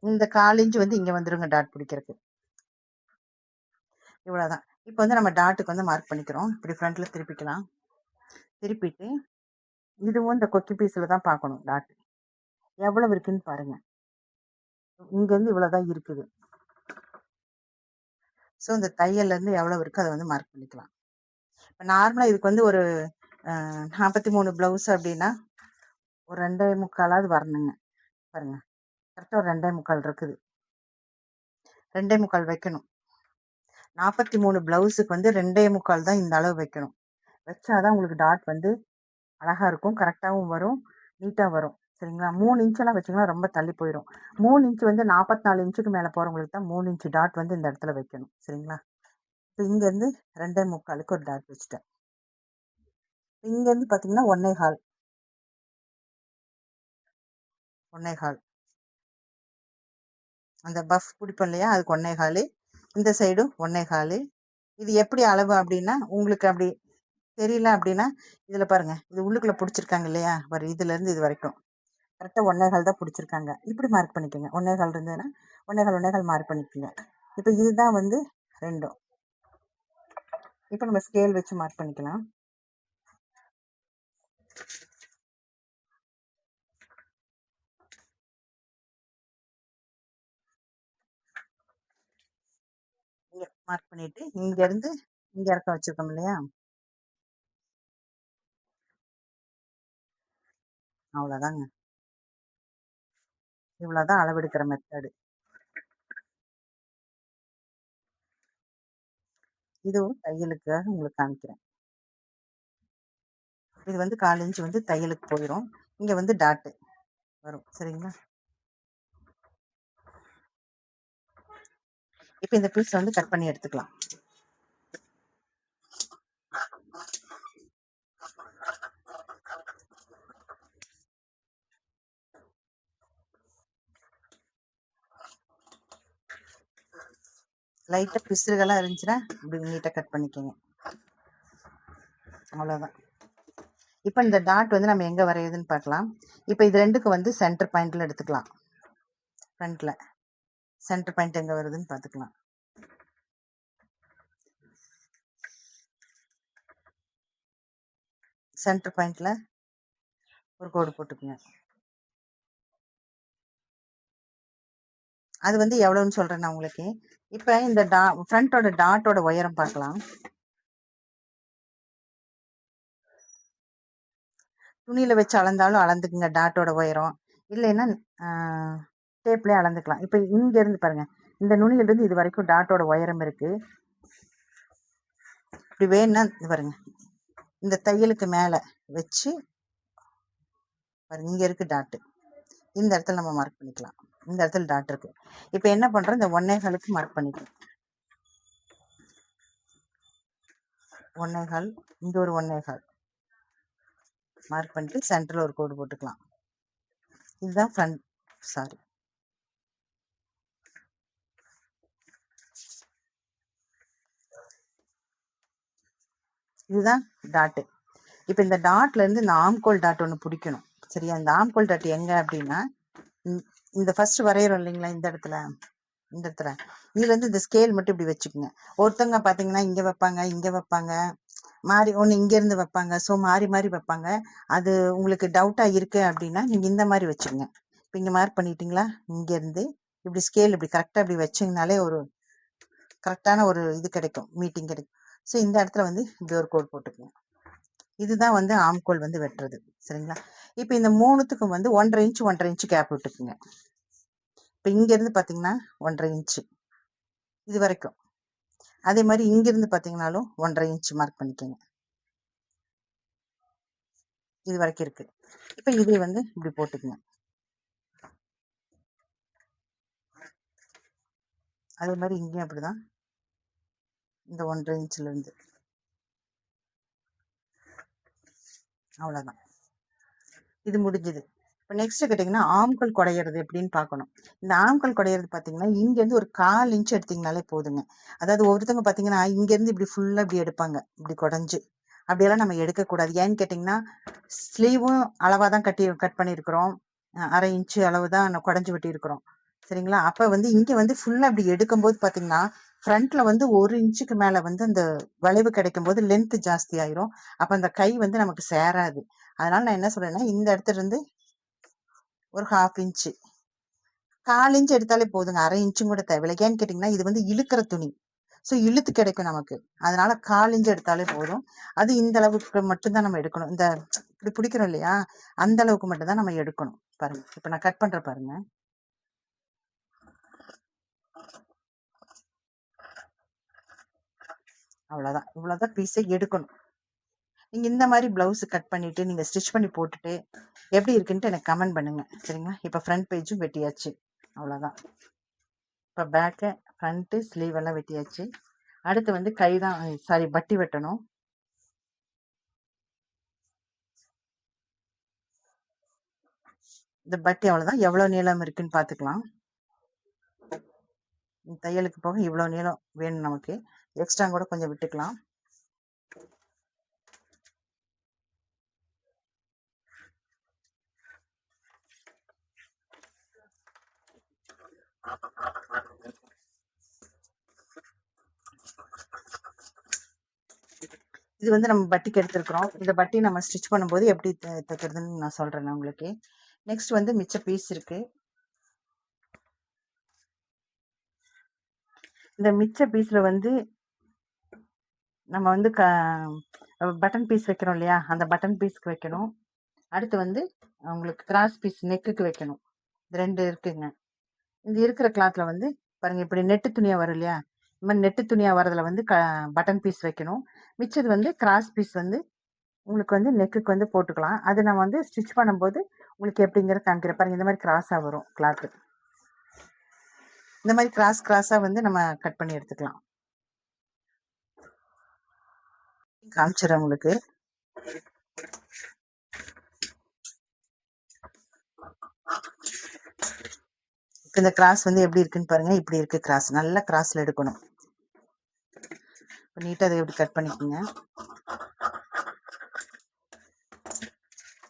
இந்த 1/4 இன்ச் வந்து இங்க வந்துருங்க டாட் பிடிக்கிறதுக்கு. இவ்வளோதான். இப்ப வந்து நம்ம டாட்டுக்கு வந்து மார்க் பண்ணிக்கிறோம். இப்படி ஃப்ரண்ட்ல திருப்பிக்கலாம். திருப்பிட்டு இதுவும் இந்த கொக்கி பீஸ்ல தான் பார்க்கணும் டாட். எவ்வளவு இருக்குன்னு பாருங்க. இங்க இருந்து இவ்வளவுதான் இருக்குது. ஸோ இந்த தையல்ல இருந்து எவ்வளவு இருக்கோ அத வந்து மார்க் பண்ணிக்கலாம். இப்ப நார்மலா இதுக்கு வந்து ஒரு 43 ப்ளவுஸ் அப்படின்னா, ஒரு 2 1/4 வரணுங்க. பாருங்க. கரெக்ட்டா ஒரு 2 1/4 இருக்குது. 2 1/4 வைக்கணும். 43 ப்ளவுஸுக்கு வந்து 2 1/4 தான் இந்த அளவு வைக்கணும். வச்சாதான் உங்களுக்கு டாட் வந்து அழகா இருக்கும். கரெக்ட்டாவும் வரும். நீட்டா வரும். சரிங்களா? 3 இன்ச்செல்லாம் வச்சீங்கன்னா ரொம்ப தள்ளி போயிரும். 3 இன்ச் வந்து 44 இன்ச்சுக்கு மேல போறவங்களுக்கு தான் 3 இன்ச் டாட் வந்து இந்த இடத்துல வைக்கணும். சரிங்களா? இப்ப இங்கருந்து 2 1/4க்கு ஒரு டாட் வச்சுட்டேன். இங்கருந்து பார்த்தீங்கன்னா 1 1/4 1 1/4 அந்த பஃப் பிடிப்போம் இல்லையா? அதுக்கு 1 1/4 இந்த சைடும் 1 1/4. இது எப்படி அளவு அப்படின்னா, உங்களுக்கு அப்படி தெரியல அப்படின்னா, இதுல பாருங்க. இது உள்ளுக்குள்ள புடிச்சிருக்காங்க இல்லையா? இதுலருந்து இது வரைக்கும். கரெக்ட்டா 1 1/4 தான் புடிச்சிருக்காங்க. இப்படி மார்க் பண்ணிக்கங்க. 1 1/4 இருந்ததுன்னா, 1 1/4 1 1/4 மார்க் பண்ணிக்கங்க. இப்ப இதுதான் வந்து 2ம். இப்ப நம்ம ஸ்கேல் வச்சு மார்க் பண்ணிக்கலாம். இங்க மார்க் பண்ணிட்டு இங்க இருந்து இங்க இறக்க வச்சிருக்கோம் இல்லையா, அவ்வளவுதாங்க. இவ்வளவுதான் அளவெடுக்கிற மெத்தடு. இதுவும் தையலுக்காக உங்களுக்கு காமிக்கிறேன். இது வந்து 1/4 இன்ச் வந்து தையலுக்கு போயிடும். இங்க வந்து டாட்டு வரும். சரிங்களா? இப்ப இந்த பீஸ் வந்து கட் பண்ணி எடுத்துக்கலாம். லைட்டா பிசுறுகள்லாம் இருந்துச்சுன்னா இப்படி நீட்டா கட் பண்ணிக்கோங்க. அவ்வளவுதான். இப்ப இந்த டாட் வந்து நம்ம எங்க வரையுதுன்னு பார்க்கலாம். இப்ப இது ரெண்டுக்கு வந்து சென்டர் பாயிண்ட்ல எடுத்துக்கலாம். ஃப்ரண்ட்ல சென்டர் பாயிண்ட் எங்க வருதுன்னு பார்த்துக்கலாம். சென்டர் பாயிண்ட்ல ஒரு கோடு போட்டுக்குங்க. அது வந்து எவ்வளவுன்னு சொல்றேன் நான் உங்களுக்கு. இப்ப இந்த ஃப்ரண்டோட டாட்டோட உயரம் பார்க்கலாம். துணியில வச்சு அளந்தாலும் அளந்துக்குங்க டாட்டோட உயரம். இல்லைன்னா டேப்லயே அளந்துக்கலாம். இப்ப இங்க இருந்து பாருங்க, இந்த நுனியில இருந்து இது வரைக்கும் டாட்டோட உயரம் இருக்கு. இப்படி வேணும்னா இது பாருங்க, இந்த தையலுக்கு மேல வச்சு பாருங்க, இங்க இருக்கு டாட்டு. இந்த இடத்துல நம்ம மார்க் பண்ணிக்கலாம். இந்த இடத்துல டாட் இருக்கு. இப்ப என்ன பண்றோம், இந்த 1.25 மார்க் பண்ணிக்கலாம். 1.25, இங்க ஒரு 1.25 மார்க் பண்ணிட்டு சென்டர்ல ஒரு கோடு போட்டுக்கலாம். இதுதான் ஃப்ரண்ட். சாரி, இதுதான் டாட்டு. இப்ப இந்த டாட்ல இருந்து இந்த ஆம்கோல் டாட் ஒண்ணு பிடிக்கணும். சரியா? இந்த ஆம்கோல் டாட் எங்க அப்படின்னா, இந்த ஃபர்ஸ்ட் வரையறோம் இல்லைங்களா, இந்த இடத்துல, இந்த இடத்துல இதுல இருந்து இந்த ஸ்கேல் மட்டும் இப்படி வச்சுக்கோங்க. ஒருத்தவங்க பாத்தீங்கன்னா இங்க வைப்பாங்க, இங்க வைப்பாங்க, மாறி ஒண்ணு இங்க இருந்து வைப்பாங்க. ஸோ மாறி மாறி வைப்பாங்க. அது உங்களுக்கு டவுட்டா இருக்கு அப்படின்னா நீங்க இந்த மாதிரி வச்சுக்கோங்க. இப்ப இங்க மார்க் பண்ணிட்டீங்களா, இங்க இருந்து இப்படி ஸ்கேல் இப்படி கரெக்டா இப்படி வச்சீங்கனாலே ஒரு கரெக்டான ஒரு இது கிடைக்கும், மீட்டிங் கிடைக்கும். ஸோ இந்த இடத்துல வந்து இப்படி ஒரு கோட் போட்டுக்கோங்க. இதுதான் வந்து ஆம்கோல் வந்து வெட்டுறது. சரிங்களா? இப்ப இந்த மூணுத்துக்கும் வந்து 1.5 இன்ச் 1.5 இன்ச் கேப் விட்டுக்குங்க. இப்ப இங்க இருந்து பாத்தீங்கன்னா 1.5 இன்ச் இது வரைக்கும். அதே மாதிரி இங்க இருந்து பாத்தீங்கன்னாலும் 1.5 இன்ச் மார்க் பண்ணிக்கோங்க. இது வரைக்கும் இருக்கு. இப்ப இதை வந்து இப்படி போட்டுக்குங்க. அதே மாதிரி இங்கேயும் அப்படிதான், இந்த 1.5 இன்ச்ல இருந்து. அவ்வளவுதான், இது முடிஞ்சது. இப்போ நெக்ஸ்ட் கேட்டிங்கன்னா ஆம்கள் குடையிறது எப்படின்னு பார்க்கணும். இந்த ஆம்கள் குடையிறது பார்த்தீங்கன்னா இங்கேருந்து ஒரு 1/4 இன்ச் எடுத்தீங்கனாலே போதுங்க. அதாவது ஒருத்தவங்க பார்த்தீங்கன்னா இங்கேருந்து இப்படி ஃபுல்லாக இப்படி எடுப்பாங்க, இப்படி குடஞ்சு. அப்படியெல்லாம் நம்ம எடுக்கக்கூடாது. ஏன்னு கேட்டிங்கன்னா ஸ்லீவும் அளவாக தான் கட் பண்ணியிருக்கிறோம். 1/2 இன்ச்சு அளவு தான் குடஞ்சி வெட்டியிருக்கிறோம். சரிங்களா? அப்போ வந்து இங்கே வந்து ஃபுல்லாக இப்படி எடுக்கும்போது பார்த்தீங்கன்னா ஃப்ரண்ட்ல வந்து 1 இன்ச்சுக்கு மேலே வந்து அந்த வளைவு கிடைக்கும் போது லென்த் ஜாஸ்தி ஆயிரும். அப்போ அந்த கை வந்து நமக்கு சேராது. அதனால நான் என்ன சொல்றேன்னா இந்த இடத்துல இருந்து ஒரு 1/2 இன்ச்சு, 1/4 இன்ச் எடுத்தாலே போதுங்க. 1/2 இன்ச்சும் கூட தேவையில்லை. ஏன்னு கேட்டிங்கன்னா இது வந்து இழுக்கிற துணி. ஸோ இழுத்து கிடைக்கும் நமக்கு. அதனால 1/4 இன்ச் எடுத்தாலே போதும். அது இந்த அளவுக்கு மட்டும்தான் நம்ம எடுக்கணும். இந்த இப்படி பிடிக்கிறோம் இல்லையா, அந்த அளவுக்கு மட்டும் தான் நம்ம எடுக்கணும். பாருங்க, இப்ப நான் கட் பண்றேன் பாருங்க. அவ்வளவுதான், இவ்வளவுதான் பீஸை எடுக்கணும். நீங்க இந்த மாதிரி பிளவுஸ் கட் பண்ணிட்டு நீங்க ஸ்டிச் பண்ணி போட்டுட்டு எப்படி இருக்குன்ட்டு எனக்கு கமெண்ட் பண்ணுங்க. சரிங்களா? இப்ப ஃப்ரண்ட் பேஜும் வெட்டியாச்சு. அவ்வளவுதான். இப்ப பேக்கு, ஃப்ரண்ட், ஸ்லீவ் எல்லாம் வெட்டியாச்சு. அடுத்து வந்து கை தான், சாரி, பட்டி வெட்டணும். இந்த பட்டி அவ்வளவுதான். எவ்வளவு நீளம் இருக்குன்னு பாத்துக்கலாம். தையலுக்கு போக இவ்வளவு நீளம் வேணும் நமக்கு. எக்ஸ்ட்ரா கூட கொஞ்சம் விட்டுக்கலாம். இது வந்து நம்ம பட்டிக்கு எடுத்துருக்குறோம். இந்த பட்டி நம்ம ஸ்டிச் பண்ணும்போது எப்படி தைக்கிறதுன்னு நான் சொல்கிறேன் நான் உங்களுக்கு. நெக்ஸ்ட் வந்து மிச்ச பீஸ் இருக்குது. இந்த மிச்ச பீஸில் வந்து நம்ம வந்து பட்டன் பீஸ் வைக்கிறோம் இல்லையா, அந்த பட்டன் பீஸ்க்கு வைக்கணும். அடுத்து வந்து உங்களுக்கு கிராஸ் பீஸ் நெக்குக்கு வைக்கணும். இது 2 இருக்குங்க. இந்த இருக்கிற கிளாத்தில் வந்து பாருங்கள், இப்படி நெட்டு துணியாக வரும் இல்லையா, இந்த மாதிரி நெட்டு துணியாக வரதில் வந்து பட்டன் பீஸ் வைக்கணும். மிச்சது வந்து கிராஸ் பீஸ் வந்து உங்களுக்கு வந்து நெக்குக்கு வந்து போட்டுக்கலாம். அது நம்ம வந்து ஸ்டிச் பண்ணும்போது உங்களுக்கு எப்படிங்கிறத காமிக்கிறேன் பாருங்கள். இந்த மாதிரி கிராஸாக வரும் கிளாத்து. இந்த மாதிரி கிராஸாக வந்து நம்ம கட் பண்ணி எடுத்துக்கலாம். காமிச்சிடறேன் உங்களுக்கு. இப்போ இந்த கிராஸ் வந்து எப்படி இருக்குன்னு பாருங்க. இப்படி இருக்கு கிராஸ். நல்ல கிராஸ்ல எடுக்கணும். நீட்டாக அதை எப்படி கட் பண்ணிக்கோங்க.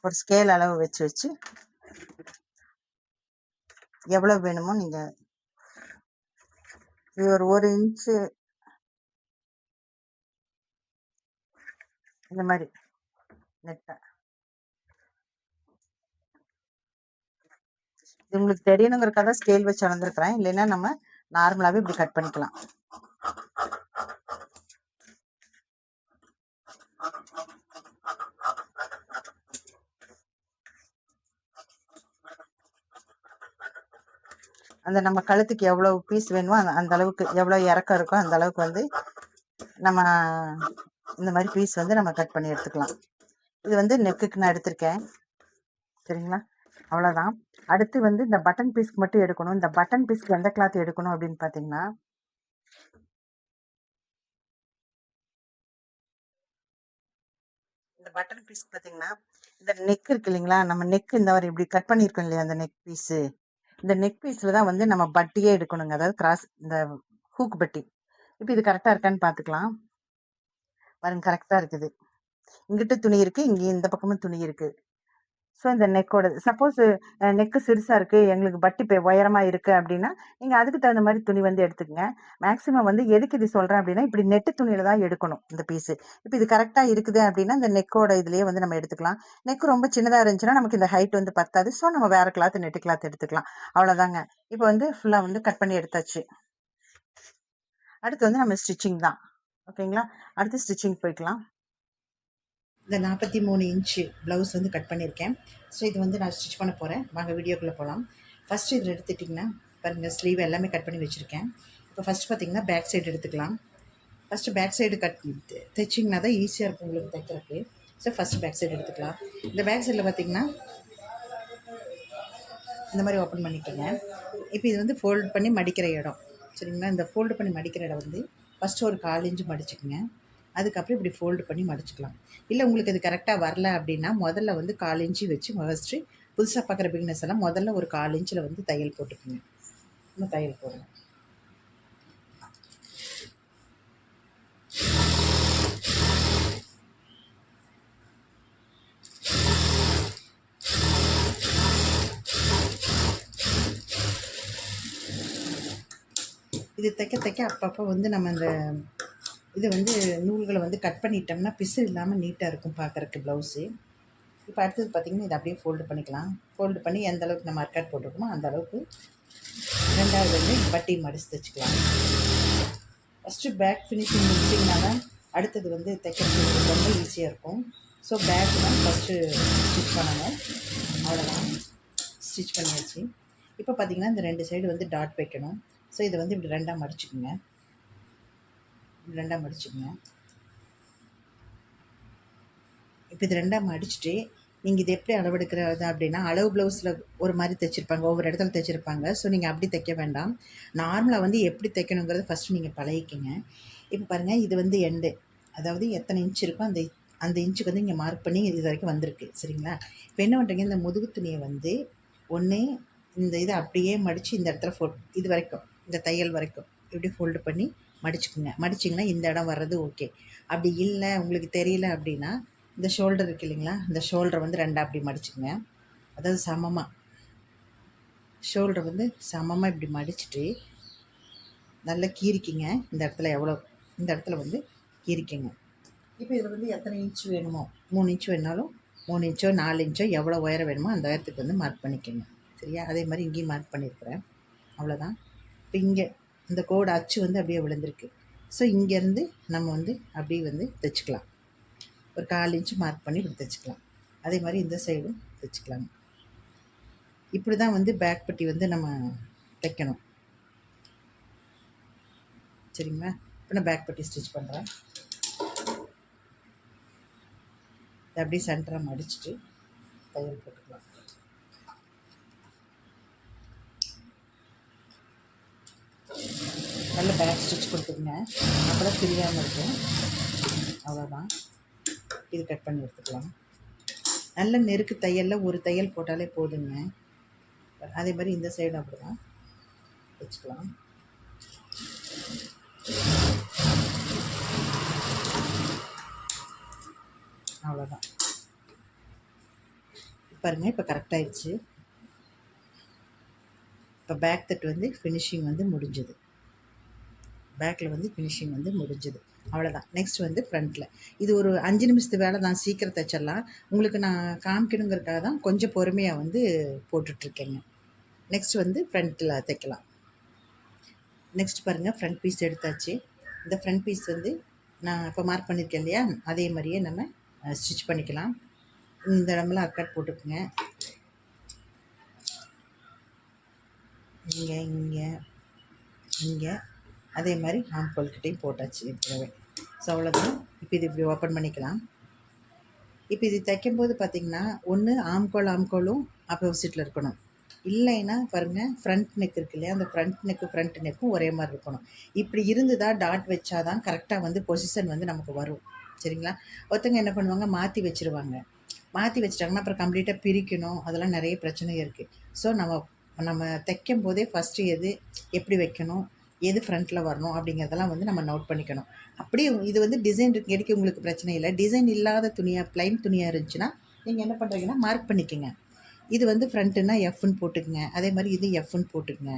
ஒரு ஸ்கேல் அளவு வச்சு எவ்வளவு வேணுமோ நீங்க இது ஒரு 1 இன்ச்சு இந்த மாதிரி நெட்டை இது உங்களுக்கு தெரியணுங்கிறக்காக ஸ்கேல் வச்சு அளந்துருக்கிறேன். இல்லைன்னா நம்ம நார்மலாவே இப்படி கட் பண்ணிக்கலாம். அந்த நம்ம கழுத்துக்கு எவ்வளவு பீஸ் வேணுமோ அந்த அளவுக்கு, எவ்வளவு இறக்கம் இருக்கோ அந்த அளவுக்கு வந்து நம்ம இந்த மாதிரி பீஸ் வந்து நம்ம கட் பண்ணி எடுத்துக்கலாம். இது வந்து நெக்குக்கு நான் எடுத்திருக்கேன். சரிங்களா, அவ்வளோதான். அடுத்து வந்து இந்த பட்டன் பீஸ்க்கு மட்டும் எடுக்கணும். இந்த பட்டன் பீஸ்க்கு எந்த கிளாத் எடுக்கணும் அப்படின்னு பார்த்தீங்கன்னா, இந்த பட்டன் பீஸ் பார்த்தீங்கன்னா, இந்த நெக் இருக்கு இல்லைங்களா, நம்ம நெக் இந்த மாதிரி இப்படி கட் பண்ணியிருக்கோம் இல்லையா, அந்த நெக் பீஸு, இந்த நெக் பீஸில் தான் வந்து நம்ம பட்டியே எடுக்கணுங்க. அதாவது கிராஸ், இந்த ஹூக் பட்டி. இப்போ இது கரெக்டாக இருக்கான்னு பார்த்துக்கலாம். பாருங்க, கரெக்டாக இருக்குது. இங்கிட்ட துணி இருக்குது, இங்கே இந்த பக்கமும் துணி இருக்குது. ஸோ இந்த நெக்கோட சப்போஸ் நெக்கு சிறுசாக இருக்குது, எங்களுக்கு பட்டி உயரமாக இருக்குது அப்படின்னா நீங்கள் அதுக்கு தகுந்த மாதிரி துணி வந்து எடுத்துக்கங்க. மேக்ஸிமம் வந்து எதுக்கு இது சொல்கிறேன் அப்படின்னா, இப்படி நெட்டு துணியில் தான் எடுக்கணும் இந்த பீஸு. இப்போ இது கரெக்டாக இருக்குது அப்படின்னா இந்த நெக்கோட இதுலேயே வந்து நம்ம எடுத்துக்கலாம். நெக்கு ரொம்ப சின்னதாக இருந்துச்சுன்னா நமக்கு இந்த ஹைட் வந்து பத்தாது. ஸோ நம்ம வேறு கிளாத், நெட்டு கிளாத் எடுத்துக்கலாம். அவ்வளோதாங்க. இப்போ வந்து ஃபுல்லாக வந்து கட் பண்ணி எடுத்தாச்சு. அடுத்து வந்து நம்ம ஸ்டிச்சிங் தான். ஓகேங்களா, அடுத்து ஸ்டிச்சிங் போய்க்கலாம். இந்த 43 இன்ச்சு ப்ளவுஸ் வந்து கட் பண்ணியிருக்கேன். ஸோ இது வந்து நான் ஸ்டிச் பண்ண போகிறேன். வாங்க வீடியோக்குள்ளே போகலாம். ஃபஸ்ட்டு இதில் எடுத்துட்டிங்கன்னா பாருங்கள், ஸ்லீவ் எல்லாமே கட் பண்ணி வச்சுருக்கேன். இப்போ ஃபஸ்ட்டு பார்த்திங்கன்னா பேக் சைடு எடுத்துக்கலாம். ஃபஸ்ட்டு பேக் சைடு தைச்சிங்கன்னா தான் ஈஸியாக இருக்கும் உங்களுக்கு தைக்கிறதுக்கு. ஸோ ஃபஸ்ட்டு பேக் சைடு எடுத்துக்கலாம். இந்த பேக் சைடில் பார்த்திங்கன்னா இந்த மாதிரி ஓப்பன் பண்ணிக்கோங்க. இப்போ இது வந்து ஃபோல்ட் பண்ணி மடிக்கிற இடம். சரிங்களா, இந்த ஃபோல்டு பண்ணி மடிக்கிற இடம் வந்து ஃபஸ்ட்டு ஒரு 1/4 இன்ச்சு மடிச்சுக்குங்க. அதுக்கப்புறம் இப்படி ஃபோல்டு பண்ணி மடிச்சுக்கலாம். இல்லை உங்களுக்கு இது கரெக்டாக வரல அப்படின்னா முதல்ல வந்து 1/4 இன்ச்சு வச்சு ஃபஸ்ட்டு புதுசாக பார்க்குற பிகினர்ஸ் எல்லாம் முதல்ல ஒரு 1/4 இன்ச்சில் வந்து தையல் போட்டுக்குங்க. இன்னும் தையல் போடுங்க. இது தைக்க அப்பப்போ வந்து நம்ம இந்த இதை வந்து நூல்களை வந்து கட் பண்ணிட்டோம்னா பிசு இல்லாமல் நீட்டாக இருக்கும் பார்க்குறக்கு ப்ளவுஸு. இப்போ அடுத்தது பார்த்திங்கன்னா இதை அப்படியே ஃபோல்டு பண்ணிக்கலாம். ஃபோல்டு பண்ணி எந்த அளவுக்கு நம்ம அர்க்காட் போட்டிருக்கோமோ அந்த அளவுக்கு ரெண்டாவது வந்து பட்டி மடித்து தைச்சிக்கலாம். ஃபஸ்ட்டு பேக் ஃபினிஷிங் முடிச்சிங்கன்னா தான் அடுத்தது வந்து தைக்கிறதுக்கு ரொம்ப ஈஸியாக இருக்கும். ஸோ பேக் தான் ஃபஸ்ட்டு ஸ்டிச் பண்ணணும். அவ்வளோதான், ஸ்டிச் பண்ணியாச்சு. இப்போ பார்த்திங்கன்னா இந்த 2 சைடு வந்து டாட் வைக்கணும். ஸோ இதை வந்து இப்படி 2ஆக மடிச்சுக்குங்க. இப்படி 2ஆக மடிச்சுக்குங்க. இப்போ இது 2ஆக மடிச்சுட்டு நீங்கள் இது எப்படி அளவெடுக்கிறது அப்படின்னா, அளவு ப்ளவுஸில் ஒரு மாதிரி தைச்சிருப்பாங்க, ஒவ்வொரு இடத்துல தைச்சிருப்பாங்க. ஸோ நீங்கள் அப்படி தைக்க வேண்டாம். நார்மலாக வந்து எப்படி தைக்கணுங்கிறத ஃபஸ்ட்டு நீங்கள் பழகிக்கங்க. இப்போ பாருங்கள், இது வந்து எண்டு, அதாவது எத்தனை இன்ச் இருக்கோ அந்த இன்ச்சுக்கு வந்து இங்கே மார்க் பண்ணி இது வரைக்கும் வந்திருக்கு. சரிங்களா, இப்போ என்ன பண்ணுறீங்க, இந்த முதுகு துணியை வந்து ஒன்று இந்த இதை அப்படியே மடித்து இந்த இடத்துல இது வரைக்கும், இந்த தையல் வரைக்கும் இப்படி ஃபோல்டு பண்ணி மடிச்சுக்குங்க. மடிச்சிங்கன்னா இந்த இடம் வர்றது ஓகே. அப்படி இல்லை உங்களுக்கு தெரியல அப்படின்னா இந்த ஷோல்டர் இருக்குது இல்லைங்களா, இந்த ஷோல்டரை வந்து 2ஆக அப்படி மடிச்சுக்குங்க. அதாவது சமமாக ஷோல்டரை வந்து சமமாக இப்படி மடிச்சுட்டு நல்லா கீறிக்கிங்க. இந்த இடத்துல இந்த இடத்துல வந்து கீறிக்கிங்க. இப்போ இதில் வந்து எத்தனை இன்ச் வேணுமோ 3 இன்ச் வேணுனாலும் 3 இன்ச்சோ 4 இன்ச்சோ எவ்வளோ உயரம் வேணுமோ அந்த உயரத்துக்கு வந்து மார்க் பண்ணிக்கோங்க. சரியா? அதே மாதிரி இங்கேயும் மார்க் பண்ணியிருக்கிறேன். அவ்வளோதான். இப்போ இங்கே இந்த கோடு அச்சு வந்து அப்படியே விழுந்திருக்கு. ஸோ இங்கேருந்து நம்ம வந்து அப்படியே வந்து தைச்சிக்கலாம். ஒரு 1/4 இன்ச்சு மார்க் பண்ணி இப்படி தைச்சிக்கலாம். அதே மாதிரி இந்த சைடும் தைச்சிக்கலாங்க. இப்படி தான் வந்து பேக் பட்டி வந்து நம்ம தைக்கணும். சரிங்களா? இப்போ நான் பேக் பட்டி ஸ்டிச் பண்ணுறேன். அப்படியே சென்டராக மடிச்சுட்டு தையல் போட்டுக்கலாம். நல்ல பேக் ஸ்டிச் கொடுத்துருங்க, அப்போ தான் பிரியாமல் இருக்கும். அவ்வளோதான். இது கட் பண்ணி எடுத்துக்கலாம். நல்ல நெருக்கு தையலில் ஒரு தையல் போட்டாலே போதுங்க. அதே மாதிரி இந்த சைடு அப்படி தான் தைச்சிக்கலாம். அவ்வளோதான். பாருங்கள், இப்போ கரெக்டாகிடுச்சு. இப்போ பேக் தட்டு வந்து ஃபினிஷிங் வந்து முடிஞ்சுது. பேக்கில் வந்து ஃபினிஷிங் வந்து முடிஞ்சுது. அவ்வளோதான். நெக்ஸ்ட் வந்து ஃப்ரண்ட்டில் இது ஒரு 5 நிமிஷத்து வேலை தான், சீக்கிரம் தைச்சிடலாம். உங்களுக்கு நான் காமிக்கணுங்கிறதுக்காக தான் கொஞ்சம் பொறுமையாக வந்து போட்டுட்ருக்கேங்க. நெக்ஸ்ட் வந்து ஃப்ரண்ட்டில் தைக்கலாம். நெக்ஸ்ட் பாருங்கள், ஃப்ரண்ட் பீஸ் எடுத்தாச்சு. இந்த ஃப்ரண்ட் பீஸ் வந்து நான் இப்போ மார்க் பண்ணியிருக்கேன் இல்லையா, அதே மாதிரியே நம்ம ஸ்டிச் பண்ணிக்கலாம். இந்த இடமெல்லாம் அக்கட் போட்டுக்குங்க. இங்கே இங்கே இங்கே அதே மாதிரி ஆம்கோல்கிட்டையும் போட்டாச்சு ஏற்கனவே. ஸோ அவ்வளோதான். இப்போ இது இப்படி ஓப்பன் பண்ணிக்கலாம். இப்போ இது தைக்கும்போது பார்த்திங்கன்னா ஒன்று ஆம்கோலும் ஆப்போசிட்டில் இருக்கணும். இல்லைன்னா பாருங்கள், ஃப்ரண்ட் நெக் இருக்கு இல்லையா, அந்த ஃப்ரண்ட் நெக்கும் ஒரே மாதிரி இருக்கணும். இப்படி இருந்து தான் டாட் வச்சா தான் கரெக்டாக வந்து பொசிஷன் வந்து நமக்கு வரும். சரிங்களா? ஒருத்தங்க என்ன பண்ணுவாங்க, மாற்றி வச்சுருவாங்க. மாற்றி வச்சிட்டாங்கன்னா அப்புறம் கம்ப்ளீட்டாக பிரிக்கணும், அதெல்லாம் நிறைய பிரச்சனை இருக்குது. ஸோ நம்ம தைக்கும் போதே ஃபஸ்ட்டு எப்படி வைக்கணும், எது ஃப்ரண்ட்டில் வரணும் அப்படிங்கிறதெல்லாம் வந்து நம்ம நோட் பண்ணிக்கணும். அப்படியே இது வந்து டிசைன் எடுக்க உங்களுக்கு பிரச்சனை இல்லை. டிசைன் இல்லாத துணியாக, ப்ளைன் துணியாக இருந்துச்சுன்னா நீங்கள் என்ன பண்ணுறீங்கன்னா மார்க் பண்ணிக்கோங்க. இது வந்து ஃப்ரண்ட்டுன்னா எஃப்னு போட்டுக்குங்க. அதே மாதிரி இது எஃப்னு போட்டுக்குங்க.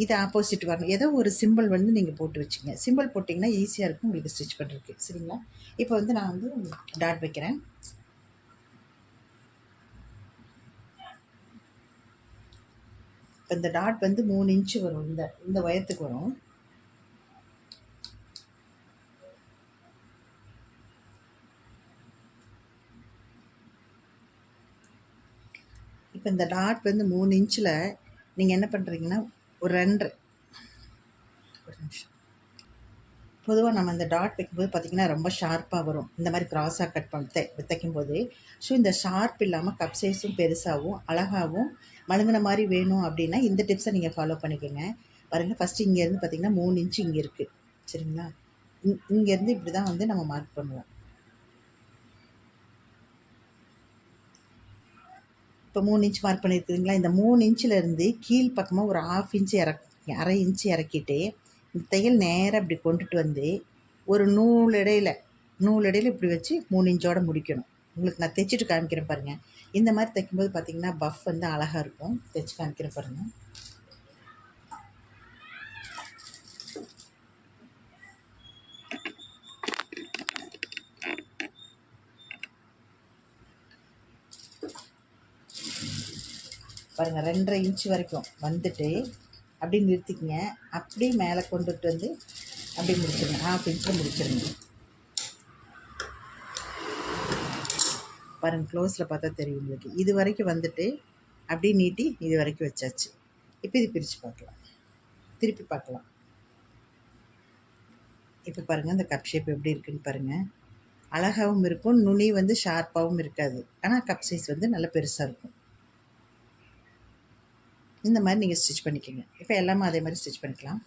இது ஆப்போசிட் வரணும். ஏதோ ஒரு சிம்பிள் வந்து நீங்கள் போட்டு வச்சுங்க. சிம்பிள் போட்டிங்கன்னா ஈஸியாக இருக்கும் உங்களுக்கு ஸ்டிச் பண்ணுறதுக்கு. சரிங்களா? இப்போ வந்து நான் வந்து டாட் வைக்கிறேன். இந்த டாட் வந்து 3 இன்ச்சு வரும். இந்த உயரத்துக்கு வரும். இப்போ இந்த டாட் வந்து 3 இன்ச்சில் நீங்கள் என்ன பண்ணுறீங்கன்னா ஒரு 2 ஒரு நிமிஷம். பொதுவாக நம்ம இந்த டாட் வைக்கும்போது பார்த்திங்கன்னா ரொம்ப ஷார்ப்பாக வரும். இந்த மாதிரி க்ராஸாக கட் பண்ணி தைக்கும்போது. ஸோ இந்த ஷார்ப் இல்லாமல் கப் சைஸும் பெருசாகவும் அழகாகவும் மழுங்கின மாதிரி வேணும் அப்படின்னா இந்த டிப்ஸை நீங்கள் ஃபாலோ பண்ணிக்கோங்க. பாருங்கள், ஃபஸ்ட்டு இங்கேருந்து பார்த்திங்கன்னா 3 இன்ச்சு இங்கே இருக்குது. சரிங்களா? இங்கேருந்து இப்படி தான் வந்து நம்ம மார்க் பண்ணுவோம். இப்போ 3 இன்ச் மார்க் பண்ணியிருக்குதுங்களா? இந்த 3 இன்ச்சிலேருந்து கீழ் பக்கமாக ஒரு 1/2 இன்ச்சு அரை இன்ச்சு இறக்கிட்டு இந்த தையல் நேராக இப்படி கொண்டுட்டு வந்து ஒரு நூல் இடையில இப்படி வச்சு 3 இன்ச்சோட முடிக்கணும். உங்களுக்கு நான் தைச்சிட்டு காமிக்கிறேன் பாருங்கள். இந்த மாதிரி தைக்கும்போது பார்த்திங்கன்னா பஃப் வந்து அழகாக இருக்கும். தைச்சி காமிக்கிறேன் பாருங்கள். பாருங்கள், 2.5 இன்ச்சு வரைக்கும் வந்துட்டு அப்படியே நிறுத்திக்கங்க. அப்படியே மேலே கொண்டுட்டு வந்து அப்படியே முடிச்சிருங்க. 1/2 இன்ச்சில் முடிச்சிருங்க. பாருங்கள், க்ளோஸில் பார்த்தா தெரியும் உங்களுக்கு. இது வரைக்கும் வந்துட்டு அப்படியே நீட்டி இது வரைக்கும் வச்சாச்சு. இப்போ இது பிரித்து பார்க்கலாம், திருப்பி பார்க்கலாம். இப்போ பாருங்கள், இந்த கப் ஷேப் எப்படி இருக்குன்னு பாருங்கள். அழகாகவும் இருக்கும், நுனி வந்து ஷார்ப்பாகவும் இருக்காது. ஆனால் கப் சைஸ் வந்து நல்லா பெருசாக இருக்கும். இந்த மாதிரி நீங்கள் ஸ்டிச் பண்ணிக்கோங்க. இப்போ எல்லாமே அதே மாதிரி ஸ்டிச் பண்ணிக்கலாம்.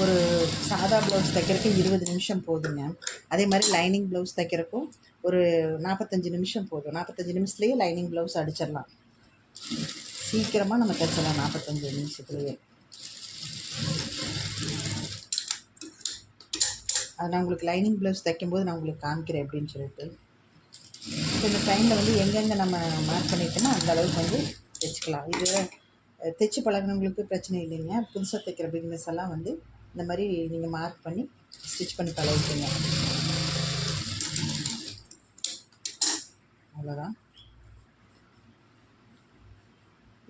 ஒரு சாதா ப்ளவுஸ் தைக்கிறதுக்கு 20 நிமிஷம் போதுங்க. அதே மாதிரி லைனிங் ப்ளவுஸ் தைக்கிறக்கும் ஒரு 45 நிமிஷம் போதும். 45 நிமிஷத்துலேயே லைனிங் ப்ளவுஸ் அடிச்சிடலாம். சீக்கிரமாக நம்ம தைச்சிடலாம் 45 நிமிஷத்துலேயே. அது நான் உங்களுக்கு லைனிங் ப்ளவுஸ் தைக்கும்போது நான் உங்களுக்கு காமிக்கிறேன் அப்படின்னு சொல்லிட்டு. இப்போ இந்த டைமில் வந்து எங்கெங்கே நம்ம மார்க் பண்ணிட்டோமோ அந்த அளவுக்கு வந்து தைச்சிக்கலாம். இது தைச்சி பழகினவங்களுக்கு பிரச்சனை இல்லைங்க. புதுசாக தைக்கிற பிகினர்ஸ் எல்லாம் வந்து இந்த மாதிரி நீங்கள் மார்க் பண்ணி ஸ்டிச் பண்ணி பழகிக்கோங்க. அவ்வளோதான்.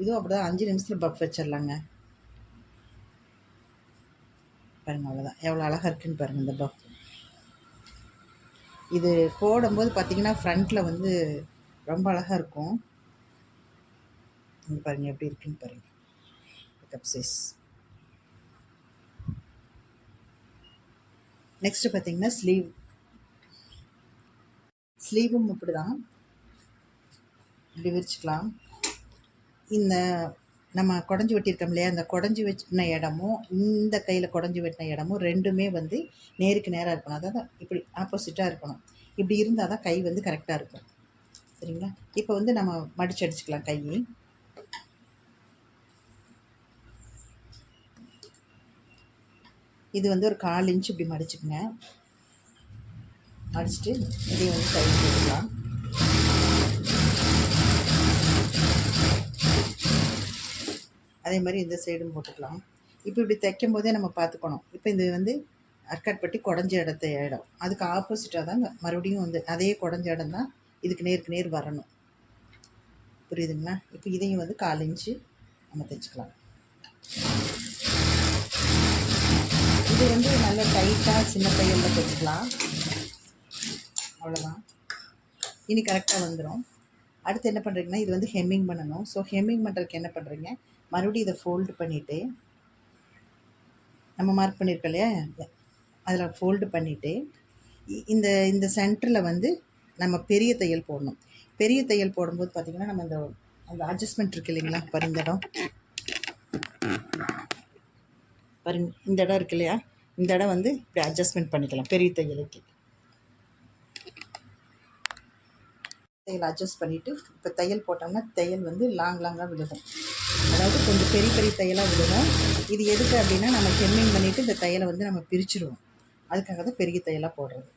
இதுவும் அப்படிதான் 5 நிமிஷத்தில் பஃப் வச்சிடலாங்க. பாருங்கள், அவ்வளோதான். எவ்வளோ அழகாக இருக்குன்னு பாருங்கள் இந்த பஃப். இது போடும்போது பார்த்தீங்கன்னா ஃப்ரண்ட்டில் வந்து ரொம்ப அழகாக இருக்கும். இங்கே பாருங்கள் எப்படி இருக்குன்னு பாருங்கள். Cup size. நெக்ஸ்ட்டு பார்த்தீங்கன்னா ஸ்லீவும் இப்படி தான் இப்படி விரிச்சுக்கலாம். இந்த நம்ம குடஞ்சி வெட்டியிருக்கோம் இல்லையா, அந்த குடஞ்சி வெட்டின இடமும் இந்த கையில் குடஞ்சி வெட்டின இடமும் ரெண்டுமே வந்து நேருக்கு நேராக இருக்கணும். அதாவது இப்படி ஆப்போசிட்டாக இருக்கணும். இப்படி இருந்தால் தான் கை வந்து கரெக்டாக இருக்கும். சரிங்களா? இப்போ வந்து நம்ம மடிச்சு அடிச்சுக்கலாம் கை. இது வந்து ஒரு 1/4 இன்ச் இப்படி மடிச்சுக்குங்க. மடிச்சுட்டு இதை வந்து கை போட்டுக்கலாம். அதே மாதிரி இந்த சைடும் போட்டுக்கலாம். இப்போ இப்படி தைக்கும் போதே நம்ம பார்த்துக்கணும். இப்போ இது வந்து அர்க்காட் பட்டி குடஞ்ச இடம், அதுக்கு ஆப்போசிட்டாக தான் மறுபடியும் வந்து அதே குடஞ்ச இடம் தான் இதுக்கு நேருக்கு நேர் வரணும். புரியுதுங்களா? இப்போ இதையும் வந்து 1/4 இன்ச்சு நம்ம தைச்சிக்கலாம். இது வந்து நல்லா டைட்டாக சின்ன தையலில் தைச்சிக்கலாம். அவ்வளோதான். இனி கரெக்டாக வந்துடும். அடுத்து என்ன பண்ணுறீங்கன்னா, இது வந்து ஹெம்மிங் பண்ணணும். ஸோ ஹெம்மிங் பண்ணுறதுக்கு என்ன பண்ணுறீங்க, மறுபடியும் இதை ஃபோல்டு பண்ணிவிட்டு நம்ம மார்க் பண்ணியிருக்கோம் இல்லையா, அதில் ஃபோல்டு பண்ணிவிட்டு இந்த இந்த சென்டரில் வந்து நம்ம பெரிய தையல் போடணும். பெரிய தையல் போடும்போது பார்த்திங்கன்னா நம்ம அந்த அட்ஜஸ்ட்மெண்ட் இருக்குது இல்லைங்களா, பாரு இந்த இடம், பாருங்க இந்த இடம் இருக்கு இல்லையா, இந்த இடம் வந்து இப்படி அட்ஜஸ்ட்மெண்ட் பண்ணிக்கலாம். பெரிய தையலுக்கு தையல் அட்ஜஸ்ட் பண்ணிவிட்டு இப்போ தையல் போட்டோம்னா தையல் வந்து லாங்காக விழுகும். அதாவது கொஞ்சம் பெரிய பெரிய தையலாக விழுகும். இது எதுக்கு அப்படின்னா, நம்ம ஹெம்மிங் பண்ணிவிட்டு இந்த தையலை வந்து நம்ம பிரிச்சுருவோம். அதுக்காக தான் பெரிய தையலாக போடுறது.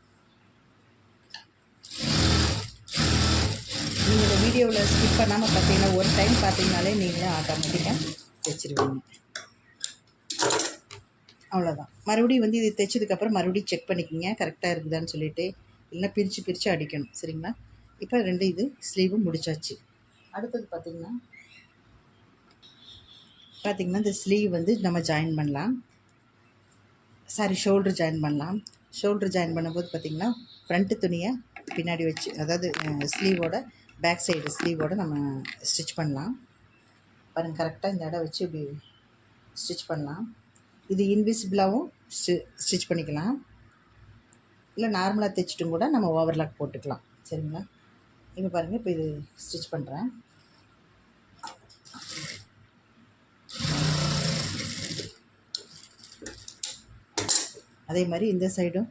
நீங்கள் இந்த வீடியோவில் ஸ்கிப் பண்ணாமல் பார்த்தீங்கன்னா, ஒரு டைம் பார்த்தீங்கனாலே நீங்களே ஆட்டோமேட்டிக்காக தைச்சிருவீங்க. அவ்வளோதான். மறுபடியும் வந்து இது தைச்சதுக்கப்புறம் மறுபடியும் செக் பண்ணிக்கோங்க கரெக்டாக இருக்குதான்னு சொல்லிவிட்டு. இல்லைன்னா பிரித்து அடிக்கணும். சரிங்களா? இப்போ 2 இது ஸ்லீவும் முடிச்சாச்சு. அடுத்தது பார்த்திங்கன்னா இந்த ஸ்லீவ் வந்து நம்ம ஜாயின் பண்ணலாம். ஷோல்ட்ரு ஜாயின் பண்ணலாம். ஷோல்ட்ரு ஜாயின் பண்ணும்போது பார்த்திங்கன்னா ஃப்ரண்ட்டு துணியை பின்னாடி வச்சு, அதாவது ஸ்லீவோட பேக் சைடு ஸ்லீவோட நம்ம ஸ்டிச் பண்ணலாம். பாருங்கள், கரெக்டாக இந்த இடம் வச்சு இப்படி ஸ்டிச் பண்ணலாம். இது இன்விசிபிளாகவும் ஸ்டிச் பண்ணிக்கலாம். இல்லை நார்மலாக தைச்சிட்டும் கூட நம்ம ஓவர்லாக் போட்டுக்கலாம். சரிங்களா? இப்போ பாருங்கள், இப்போ இது ஸ்டிச் பண்ணுறேன். அதே மாதிரி இந்த சைடும்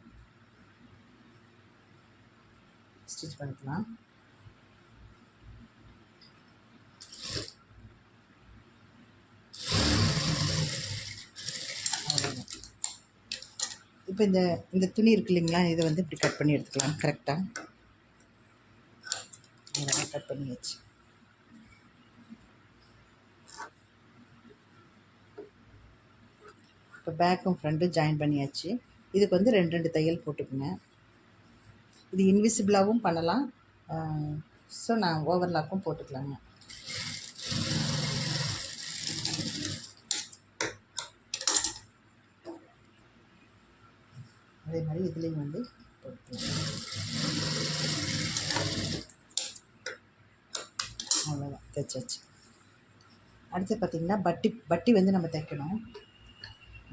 ஸ்டிச் பண்ணிக்கலாம். இப்போ இந்த துணி இருக்கு இல்லைங்களா, இதை வந்து இப்படி கட் பண்ணி எடுத்துக்கலாம். கரெக்டாக கட் பண்ணியாச்சு. இப்போ பேக்கும் ஃப்ரண்ட்டும் ஜாயின் பண்ணியாச்சு. இதுக்கு வந்து 2 தையல் போட்டுக்குங்க. இது இன்விசிபிளாகவும் பண்ணலாம். ஸோ நான் ஓவர்லாக்கும் போட்டுக்கலாங்க. அதே மாதிரி இதுலேயும் வந்து போட்டுக்கலாம். அவ்வளோதான், தைச்சாச்சு. அடுத்து பார்த்திங்கன்னா பட்டி வந்து நம்ம தைக்கணும்.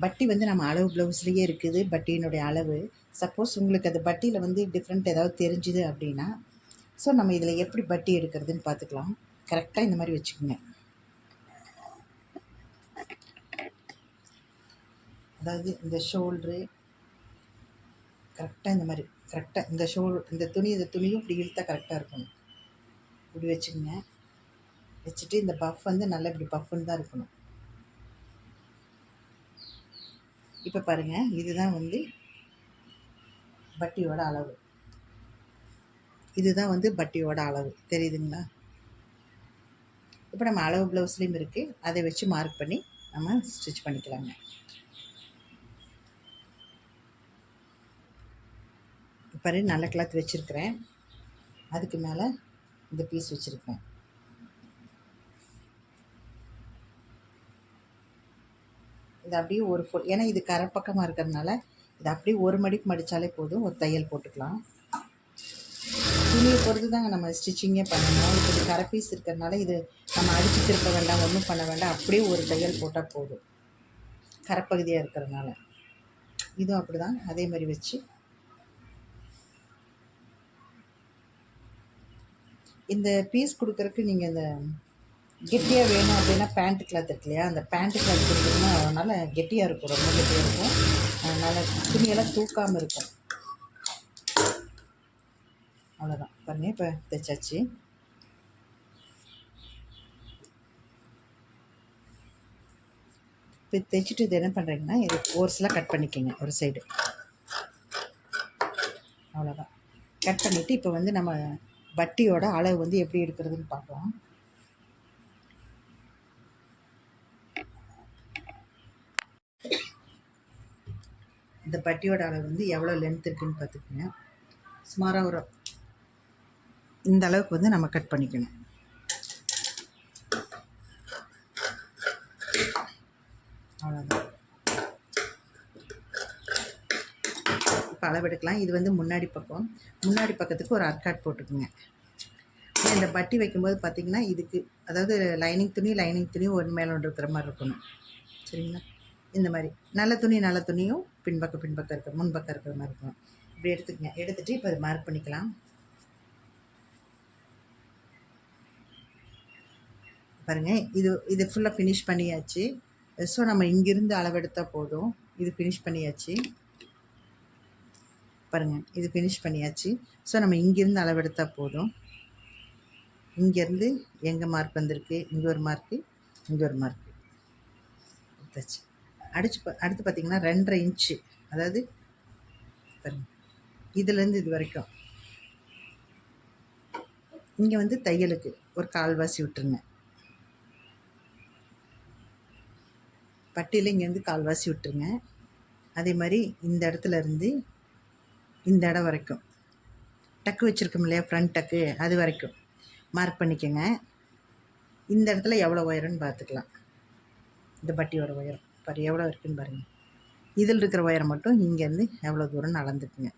பட்டி வந்து நம்ம அளவு ப்ளவுஸ்லேயே இருக்குது பட்டியினுடைய அளவு. சப்போஸ் உங்களுக்கு அது பட்டியில் வந்து டிஃப்ரெண்ட் ஏதாவது தெரிஞ்சுது அப்படின்னா, ஸோ நம்ம இதில் எப்படி பட்டி எடுக்கிறதுன்னு பார்த்துக்கலாம். கரெக்டாக இந்த மாதிரி வச்சுக்கோங்க. அதாவது இந்த ஷோல்ட்ரு கரெக்டாக இந்த மாதிரி கரெக்டாக இந்த துணியும் இப்படி இழுத்தா கரெக்டாக இருக்கணும். இப்படி வச்சுக்கோங்க. வச்சுட்டு இந்த பஃப் வந்து நல்லா இப்படி பஃப்னு தான் இருக்கணும். இப்போ பாருங்கள், இதுதான் வந்து பட்டியோட அளவு. இதுதான் வந்து பட்டியோட அளவு, தெரியுதுங்களா? இப்போ நம்ம அளவு ப்ளவுஸ்லேயும் இருக்குது, அதை வச்சு மார்க் பண்ணி நம்ம ஸ்டிச் பண்ணிக்கலாங்க. பாரு, நல்ல கிளாத் வச்சுருக்கிறேன், அதுக்கு மேலே இந்த பீஸ் வச்சுருக்கேன். இது அப்படியே ஒரு ஏன்னா இது கரைப்பக்கமாக இருக்கிறதுனால இது அப்படியே ஒரு மடிப்பு மடித்தாலே போதும், ஒரு தையல் போட்டுக்கலாம். துணியை பொறுத்து தாங்க நம்ம ஸ்டிச்சிங்கே பண்ணணும். இப்போ இது கரை பீஸ் இருக்கிறதுனால இது நம்ம அடித்து திருப்ப வேண்டாம், ஒன்றும் பண்ண வேண்டாம், அப்படியே ஒரு தையல் போட்டால் போதும், கரைப்பகுதியாக இருக்கிறதுனால. இதுவும் அப்படி தான், அதே மாதிரி வச்சு இந்த பீஸ் கொடுக்குறதுக்கு நீங்கள் இந்த கெட்டியாக வேணும் அப்படின்னா பேண்ட் கிளாத் இருக்கு இல்லையா, அந்த பேண்ட் கிளாத் கொடுத்தீங்கன்னா அதனால் கெட்டியாக இருக்கும், ரொம்ப கெட்டியாக இருக்கும், அதனால் துணியெல்லாம் தூக்காமல் இருக்கும். அவ்வளோதான், பாருங்க, இப்போ தைச்சாச்சு. இப்போ தைச்சிட்டு இது என்ன பண்ணுறீங்கன்னா, இது ஓர்ஸ்லாம் கட் பண்ணிக்கோங்க ஒரு சைடு. அவ்வளோதான், கட் பண்ணிவிட்டு இப்போ வந்து நம்ம பட்டியோட அளவு வந்து எப்படி எடுக்கிறதுன்னு பார்க்கலாம். இந்த பட்டியோட அளவு வந்து எவ்வளோ லென்த் இருக்குதுன்னு பார்த்துக்கோங்க. சுமாராக ஒரு இந்த அளவுக்கு வந்து நம்ம கட் பண்ணிக்கணும். அவ்வளோதான், இப்போ அளவெடுக்கலாம். இது வந்து முன்னாடி பக்கம், முன்னாடி பக்கத்துக்கு ஒரு அர்க்காட் போட்டுக்குங்க. இந்த பட்டி வைக்கும்போது பார்த்திங்கன்னா இதுக்கு, அதாவது லைனிங் துணி ஒன்று மேலே ஒன்று இருக்கிற மாதிரி இருக்கணும், சரிங்களா? இந்த மாதிரி நல்ல துணியும் பின்பக்கம் இருக்கிற முன்பக்கம் இருக்கிற மாதிரி இருக்கணும். இப்படி எடுத்துக்கங்க. எடுத்துகிட்டு இப்போ அதை மார்க் பண்ணிக்கலாம். பாருங்கள், இது ஃபுல்லாக ஃபினிஷ் பண்ணியாச்சு. ஸோ நம்ம இங்கேருந்து அளவெடுத்தால் போதும். இது ஃபினிஷ் பண்ணியாச்சு, பாருங்கள், இது ஃபினிஷ் பண்ணியாச்சு. ஸோ நம்ம இங்கேருந்து அளவெடுத்தால் போதும். இங்கேருந்து எங்கே மார்க் வந்திருக்கு, இங்கே ஒரு மார்க்கு, இங்கே ஒரு மார்க்கு எடுத்தாச்சு. அடுத்து பார்த்திங்கன்னா 2.5 இன்ச்சு, அதாவது பாருங்கள், இதுலேருந்து இது வரைக்கும் இங்கே வந்து தையலுக்கு ஒரு கால்வாசி விட்டுருங்க. பட்டியில் இங்கேருந்து கால்வாசி விட்டுருங்க. அதே மாதிரி இந்த இடத்துல இருந்து இந்த இடம் வரைக்கும் டக்கு வச்சுருக்கோம் இல்லையா, ஃப்ரண்ட் டக்கு, அது வரைக்கும் மார்க் பண்ணிக்கோங்க. இந்த இடத்துல எவ்வளோ உயரம்னு பார்த்துக்கலாம். இந்த பட்டியோட உயரம் பாரு எவ்வளோ இருக்குன்னு பாருங்கள். இதில் இருக்கிற உயரம் மட்டும் இங்கேருந்து எவ்வளோ தூரம் அளந்துக்குங்க.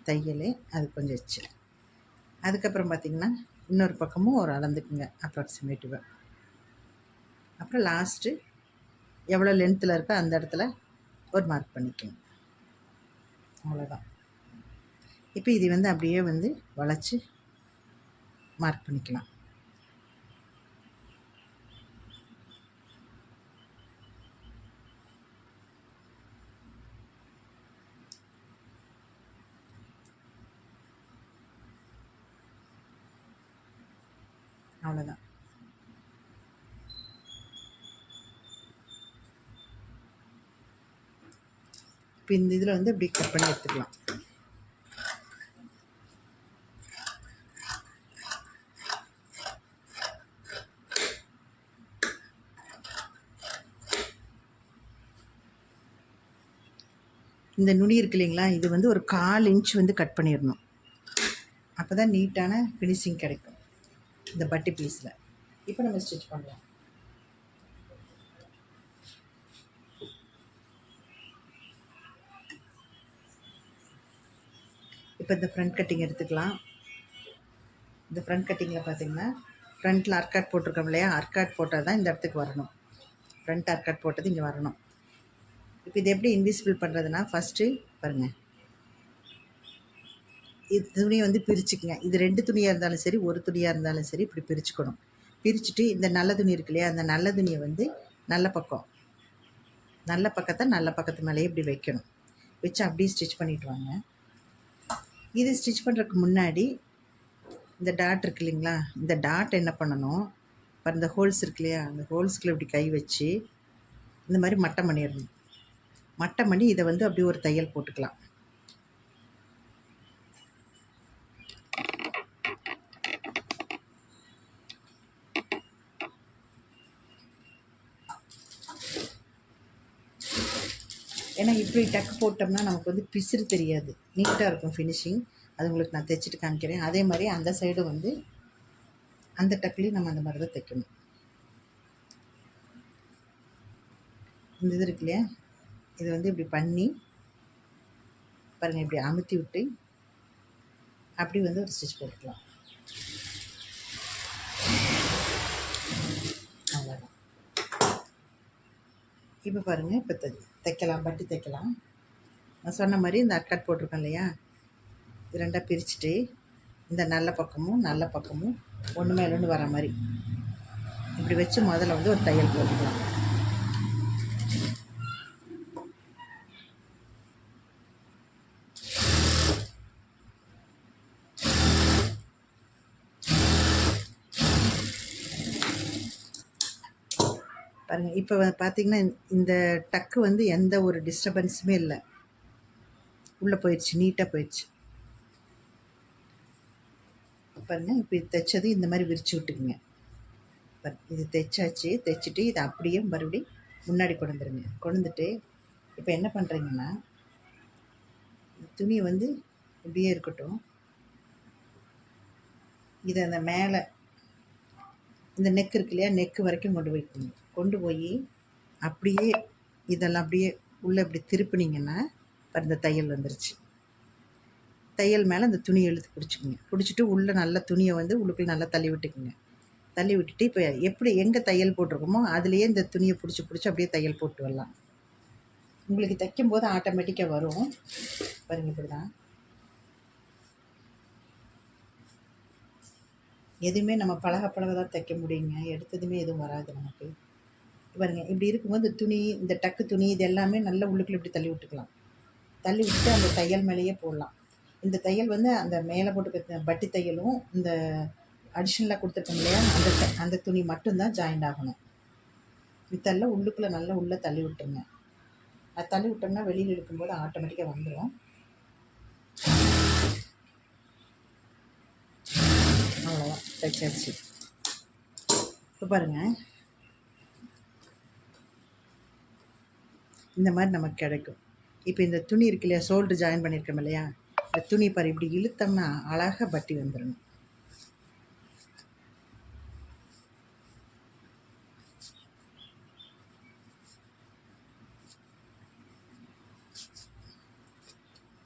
தையல் அது கொஞ்சம் வச்சு, அதுக்கப்புறம் பார்த்திங்கன்னா இன்னொரு பக்கமும் ஒரு அளந்துக்குங்க அப்ராக்சிமேட்டிவாக. அப்புறம் லாஸ்ட்டு எவ்வளோ லென்த்தில் இருக்கோ அந்த இடத்துல ஒரு மார்க் பண்ணிக்கோங்க. அவ்வளோதான். இப்போ இது வந்து அப்படியே வந்து வளைச்சி மார்க் பண்ணிக்கலாம். அவ்வளோதான். இப்போ இந்த இதில் வந்து இப்படி கட் பண்ணி எடுத்துக்கலாம். இந்த நுனி இருக்கு இல்லைங்களா, இது வந்து ஒரு 1/4 இன்ச் வந்து கட் பண்ணிடணும். அப்போ தான் நீட்டான ஃபினிஷிங் கிடைக்கும் இந்த பட்டி பீஸில். இப்போ நம்ம ஸ்டிச் பண்ணலாம். இப்போ இந்த ஃப்ரண்ட் கட்டிங் எடுத்துக்கலாம். இந்த ஃப்ரண்ட் கட்டிங்கில் பார்த்திங்கன்னா ஃப்ரண்ட்டில் அர்க்காட் போட்டிருக்கோம் இல்லையா, அர்க்காட் போட்டால் தான் இந்த இடத்துக்கு வரணும். ஃப்ரண்ட் அர்க்காட் போட்டது இங்கே வரணும். இப்போ இது எப்படி இன்விசிபிள் பண்ணுறதுனா, ஃபஸ்ட்டு பாருங்கள், இது துணியை வந்து பிரிச்சுக்குங்க. இது 2 துணியாக இருந்தாலும் சரி, ஒரு துணியாக இருந்தாலும் சரி, இப்படி பிரிச்சுக்கணும். பிரிச்சுட்டு இந்த நல்ல துணி இருக்கு இல்லையா, அந்த நல்ல துணியை வந்து நல்ல பக்கத்தை நல்ல பக்கத்து மேலேயே இப்படி வைக்கணும். வச்சு அப்படியே ஸ்டிச் பண்ணிவிட்டு வாங்க. இது ஸ்டிச் பண்ணுறதுக்கு முன்னாடி இந்த டாட் இருக்கு இல்லைங்களா, இந்த டாட் என்ன பண்ணணும், இப்போ இந்த ஹோல்ஸ் இருக்கு இல்லையா, அந்த ஹோல்ஸ்குள்ளே இப்படி கை வச்சு இந்த மாதிரி மட்டம் பண்ணிடணும். மட்டம் பண்ணி இதை வந்து அப்படியே ஒரு தையல் போட்டுக்கலாம். ஏன்னா இப்படி டக்கு போட்டோம்னா நமக்கு வந்து பிசிறு தெரியாது, நீட்டாக இருக்கும் ஃபினிஷிங். அது உங்களுக்கு நான் தைச்சிட்டு காமிக்கிறேன். அதே மாதிரி அந்த சைடு வந்து அந்த டக்குலேயும் நம்ம அந்த மாதிரி தான் தைக்கணும். இந்த இது இருக்கு இல்லையா, இது வந்து இப்படி பண்ணி பாருங்கள், இப்படி அமுத்தி விட்டு அப்படி வந்து ஒரு ஸ்டிச் போட்டுக்கலாம். அவ்வளோதான். இப்போ பாருங்கள், இப்போ தைக்கலாம், பட்டி தைக்கலாம். நான் சொன்ன மாதிரி இந்த அட்கட் போட்டிருக்கேன் இல்லையா, இது ரெண்டாக பிரிச்சுட்டு இந்த நல்ல பக்கமும் ஒன்று மேலே ஒன்று வர மாதிரி இப்படி வச்சு முதல்ல வந்து ஒரு தையல் போட்டுக்கலாம். பாருங்கள், இப்போ பார்த்தீங்கன்னா இந்த டக்கு வந்து எந்த ஒரு டிஸ்டர்பன்ஸுமே இல்லை, உள்ளே போயிடுச்சு, நீட்டாக போயிடுச்சு. பாருங்கள், இப்போ இது தைச்சது இந்த மாதிரி விரித்து விட்டுக்குங்க. இது தைச்சாச்சு. தைச்சிட்டு இதை அப்படியே மறுபடியும் முன்னாடி கொண்டுட்டு இப்போ என்ன பண்ணுறீங்கன்னா, துணி வந்து இப்படியே இருக்கட்டும். இதை அந்த மேலே இந்த நெக் இருக்கு இல்லையா, நெக்கு வரைக்கும் கொண்டு போய் அப்படியே இதெல்லாம் அப்படியே உள்ளே இப்படி திருப்பினீங்கன்னா இந்த தையல் வந்துருச்சு. தையல் மேலே அந்த துணியை இழுத்து பிடிச்சிட்டு உள்ளே நல்ல துணியை வந்து உள்ளுக்குள்ளே நல்லா தள்ளி விட்டுக்குங்க. தள்ளி விட்டுட்டு இப்போ எப்படி எங்கே தையல் போட்டிருக்கோமோ அதுலேயே இந்த துணியை பிடிச்சி அப்படியே தையல் போட்டு வரலாம். உங்களுக்கு தைக்கும்போது ஆட்டோமேட்டிக்காக வரும். பாருங்கள், இப்படி தான். எதுவுமே நம்ம பழக தான் தைக்க முடியுங்க, எடுத்ததுமே எதுவும் வராது நமக்கு. பாருங்கள், இப்படி இருக்கும்போது இந்த துணி, இந்த டக்கு துணி, இது எல்லாமே நல்லா உள்ளுக்குள்ளே இப்படி தள்ளி விட்டுக்கலாம். தள்ளி விட்டு அந்த தையல் மேலேயே போடலாம். இந்த தையல் வந்து அந்த மேலே போட்டு பட்டி தையலும் இந்த அடிஷ்னலாக கொடுத்துருக்கோம் இல்லையா, அந்த துணி மட்டும்தான் ஜாயிண்ட் ஆகணும். இதெல்லாம் உள்ளுக்குள்ளே நல்லா உள்ளே தள்ளி விட்டுருங்க. அது தள்ளி விட்டோம்னா வெளியில் இருக்கும்போது ஆட்டோமேட்டிக்காக வந்துடும். அவ்வளோதான், தைச்சாச்சு. இப்போ பாருங்கள், இந்த மாதிரி நமக்கு கிடைக்கும். இப்போ இந்த துணி இருக்கு இல்லையா, ஷோல்டர் ஜாயின் பண்ணியிருக்கோம் இல்லையா, இந்த துணி பாரு இப்படி இழுத்தோம்னா அழகாக பட்டி வந்துடணும்.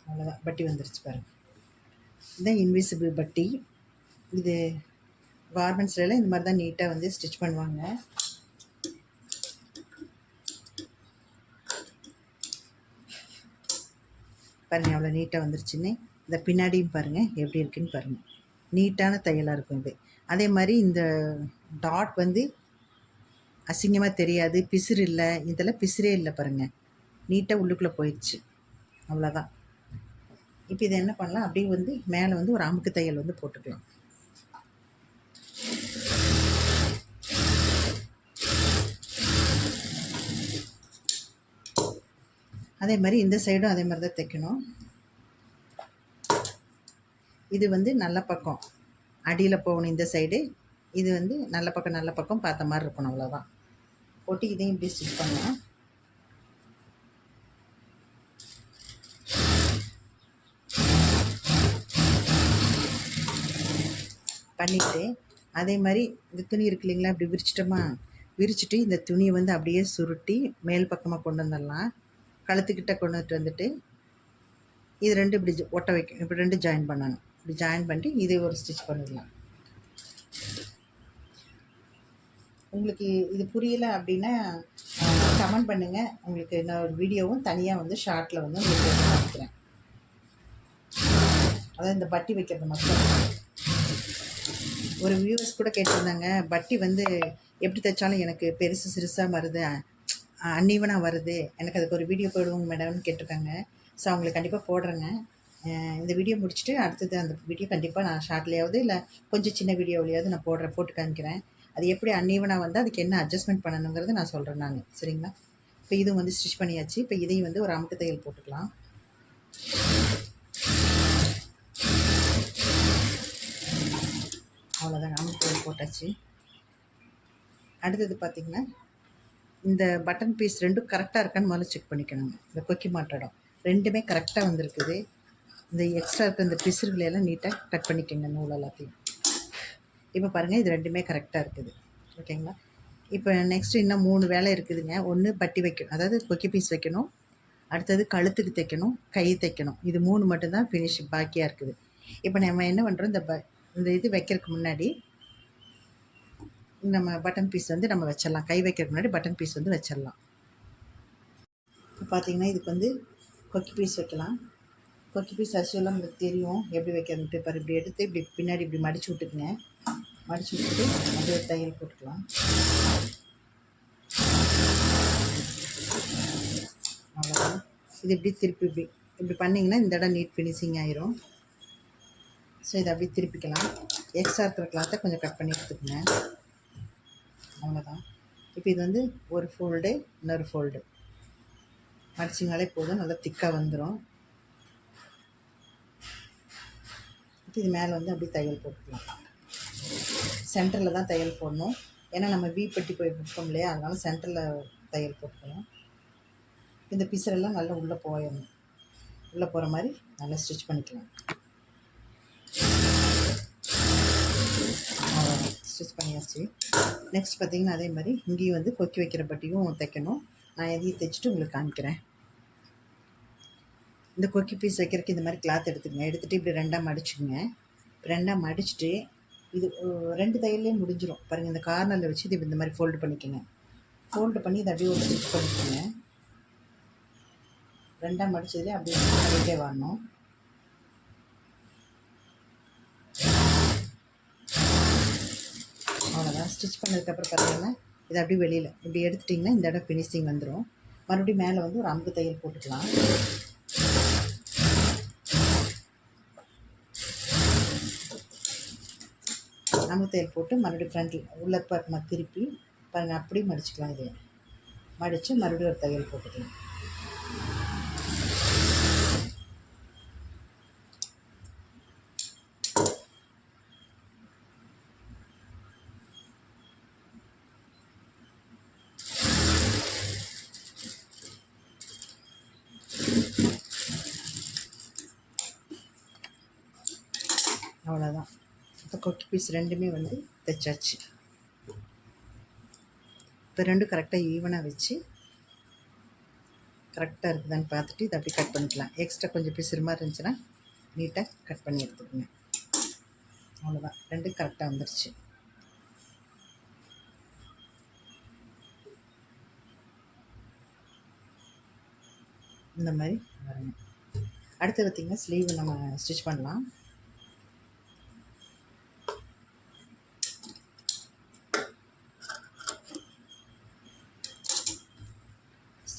அவ்வளோதான், பட்டி வந்துருச்சு பாருங்கள். இதுதான் இன்விசிபிள் பட்டி. இது கார்மெண்ட்ஸ்லாம் இந்த மாதிரி தான் நீட்டாக வந்து ஸ்டிச் பண்ணுவாங்க. பாருங்கள், அவ்வளோ நீட்டாக வந்துருச்சுன்னு. இந்த பின்னாடியும் பாருங்கள் எப்படி இருக்குன்னு பாருங்கள். நீட்டான தையலாக இருக்கும் இது. அதே மாதிரி இந்த டாட் வந்து அசிங்கமாக தெரியாது, பிசிறு இல்லை, இதெல்லாம் பிசிறே இல்லை பாருங்கள், நீட்டாக உள்ளுக்குள்ளே போயிடுச்சு. அவ்வளோதான். இப்போ இதை என்ன பண்ணலாம், அப்படியே வந்து மேலே வந்து ஒரு அமுக்கு தையல் வந்து போட்டுக்கலாம். அதே மாதிரி இந்த சைடும் அதே மாதிரி தான் தைக்கணும். இது வந்து நல்ல பக்கம் அடியில் போகணும் இந்த சைடு, இது வந்து நல்ல பக்கம் பார்த்த மாதிரி இருக்கணும். அவ்வளோதான். போட்டு இதையும் இப்படி ஸ்டிச் பண்ணலாம். பண்ணிவிட்டு அதே மாதிரி இந்த துணி இருக்கு இல்லைங்களா, இப்படி விரிச்சிட்டு இந்த துணியை வந்து அப்படியே சுருட்டி மேல் பக்கமாக கொண்டு வந்துடலாம். கழுத்துக்கிட்ட கொண்டுட்டு வந்துட்டு இது ரெண்டு இப்படி ஒட்ட வைக்கணும். இப்படி ரெண்டு ஜாயின் பண்ணணும். இப்படி ஜாயின் பண்ணிட்டு இதை ஒரு ஸ்டிச் பண்ணிடலாம். உங்களுக்கு இது புரியலை அப்படின்னா கமெண்ட் பண்ணுங்கள். உங்களுக்கு நான் ஒரு வீடியோவும் தனியாக வந்து ஷார்ட்டில் வந்து உங்களுக்கு காமிக்கிறேன். அதாவது இந்த பட்டி வைக்கிறது மட்டும். ஒரு வியூவர்ஸ் கூட கேட்டிருந்தாங்க, பட்டி வந்து எப்படி தைச்சாலும் எனக்கு பெருசு சிறுசாக வருது, அன்னீவனாக வருது, எனக்கு அதுக்கு ஒரு வீடியோ போடுவோங்க மேடம்னு கேட்டிருக்காங்க. ஸோ அவங்களுக்கு கண்டிப்பாக போடுறேங்க. இந்த வீடியோ முடிச்சுட்டு அடுத்தது அந்த வீடியோ கண்டிப்பாக நான் ஷார்ட்லேயாவது இல்லை கொஞ்சம் சின்ன வீடியோவிலையாவது நான் போட்டு காமிக்கிறேன். அது எப்படி அன்னீவனாக வந்தால் அதுக்கு என்ன அட்ஜஸ்ட்மெண்ட் பண்ணணுங்கிறது நான் சொல்கிறேன் நான். சரிங்களா? இப்போ இதுவும் வந்து ஸ்டிச் பண்ணியாச்சு. இப்போ இதையும் வந்து ஒரு அமுக்கு தையல் போட்டுக்கலாம். அவ்வளோதாங்க, அமுக்கு தையல் போட்டாச்சு. அடுத்தது பார்த்திங்கன்னா இந்த பட்டன் பீஸ் ரெண்டும் கரெக்டாக இருக்கான்னு முதல்ல செக் பண்ணிக்கணுங்க. இந்த கொக்கி மாட்டோடம் ரெண்டுமே கரெக்டாக வந்திருக்குது. இந்த எக்ஸ்ட்ரா இருக்க இந்த பிசுறுகளை எல்லாம் நீட்டாக கட் பண்ணிக்கோங்க நூல் எல்லாத்தையும். இப்போ பாருங்கள், இது ரெண்டுமே கரெக்டாக இருக்குது. ஓகேங்களா? இப்போ நெக்ஸ்ட்டு இன்னும் 3 வேலை இருக்குதுங்க. ஒன்று பட்டி வைக்கணும், அதாவது கொக்கி பீஸ் வைக்கணும். அடுத்தது கழுத்துக்கு தைக்கணும், கை தைக்கணும். இது 3 மட்டும்தான் ஃபினிஷ் பாக்கியாக இருக்குது. இப்போ நம்ம என்ன பண்ணுறோம், இந்த இது வைக்கிறதுக்கு முன்னாடி நம்ம பட்டன் பீஸ் வந்து நம்ம வச்சிடலாம். கை வைக்கிறதுக்கு முன்னாடி பட்டன் பீஸ் வந்து வச்சிடலாம். இப்போ பார்த்தீங்கன்னா இதுக்கு வந்து கொக்கி பீஸ் வைக்கலாம். கொக்கி பீஸ் அரிசியெல்லாம் உங்களுக்கு தெரியும் எப்படி வைக்கிறதுன்ட்டு. பாரு, இப்படி எடுத்து இப்படி பின்னாடி இப்படி மடித்து விட்டுக்குங்க. மடித்து விட்டுட்டு அப்படியே தையல் போட்டுக்கலாம். அவ்வளோதான். இது இப்படி திருப்பி இப்படி இப்படி பண்ணிங்கன்னா இந்த இடம் நீட் ஃபினிஷிங் ஆயிரும். ஸோ இதை அப்படியே திருப்பிக்கலாம். எக்ஸ்ட்ரா இருக்கிற கிளாத்தை கொஞ்சம் கட் பண்ணி எடுத்துக்கங்க. அவ்வளோதான். இப்போ இது வந்து ஒரு ஃபோல்டு, இன்னொரு ஃபோல்டு மடிச்சிங்கனாலே போதும், நல்லா திக்காக வந்துடும். இப்போ இது மேலே வந்து அப்படியே தையல் போட்டுக்கலாம். சென்டரில் தான் தையல் போடணும், ஏன்னா நம்ம வீப்பட்டி போய் விற்போம் இல்லையா, அதனால சென்டரில் தையல் போட்டுக்கணும். இந்த பிசரெல்லாம் நல்லா உள்ளே போயிடணும். உள்ளே போகிற மாதிரி நல்லா ஸ்டிச் பண்ணிக்கலாம். ஸ்டிச் பண்ணியாச்சு. நெக்ஸ்ட் பார்த்திங்கன்னா அதே மாதிரி இங்கேயும் வந்து கொக்கி வைக்கிற பட்டியும் தைக்கணும். நான் எதையும் தைச்சிட்டு உங்களுக்கு காமிக்கிறேன். இந்த கொக்கி பீஸ் வைக்கிறதுக்கு இந்த மாதிரி கிளாத் எடுத்துக்கங்க. எடுத்துகிட்டு இப்படி ரெண்டாக மடிச்சுக்குங்க. ரெண்டாக மடிச்சுட்டு இது 2 தையல்லே முடிஞ்சிடும் பாருங்கள். இந்த கார்னரில் வச்சு இது இந்த மாதிரி ஃபோல்டு பண்ணிக்கோங்க. ஃபோல்டு பண்ணி இதை அப்படியே ஒரு ஸ்டிச் பண்ணிக்கோங்க. ரெண்டாக மடிச்சதுலேயே அப்படியே பண்ணிகிட்டே வரணும். அவ்வளோதான். ஸ்டிச் பண்ணதுக்கப்புறம் பார்த்தீங்கன்னா இது அப்படியே வெளியில் இப்படி எடுத்துட்டிங்கன்னா இந்த இடம் ஃபினிஷிங் வந்துடும். மறுபடியும் மேலே வந்து ஒரு 50 தையல் போட்டுக்கலாம். தையல் போட்டு மறுபடியும் ஃப்ரண்ட்டில் உள்ள பக்கமாக திருப்பி பாருங்கள், அப்படியே மடிச்சுக்கலாம். இதை மடித்து மறுபடியும் ஒரு தையல் போட்டுக்கலாம். அவ்வளோதான். இப்போ கொக்கி பீஸ் ரெண்டுமே வந்து தைச்சாச்சு. இப்போ ரெண்டும் கரெக்டாக ஈவனாக வச்சு கரெக்டாக இருக்குதான்னு பார்த்துட்டு இதை அப்படி கட் பண்ணிக்கலாம். எக்ஸ்ட்ரா கொஞ்சம் பிசுறு மாதிரி இருந்துச்சுன்னா நீட்டாக கட் பண்ணி எடுத்துக்கோங்க. அவ்வளோதான், ரெண்டும் கரெக்டாக வந்துருச்சு. இந்த மாதிரி வரணும். அடுத்து பார்த்திங்கன்னா ஸ்லீவ் நம்ம ஸ்டிச் பண்ணலாம்.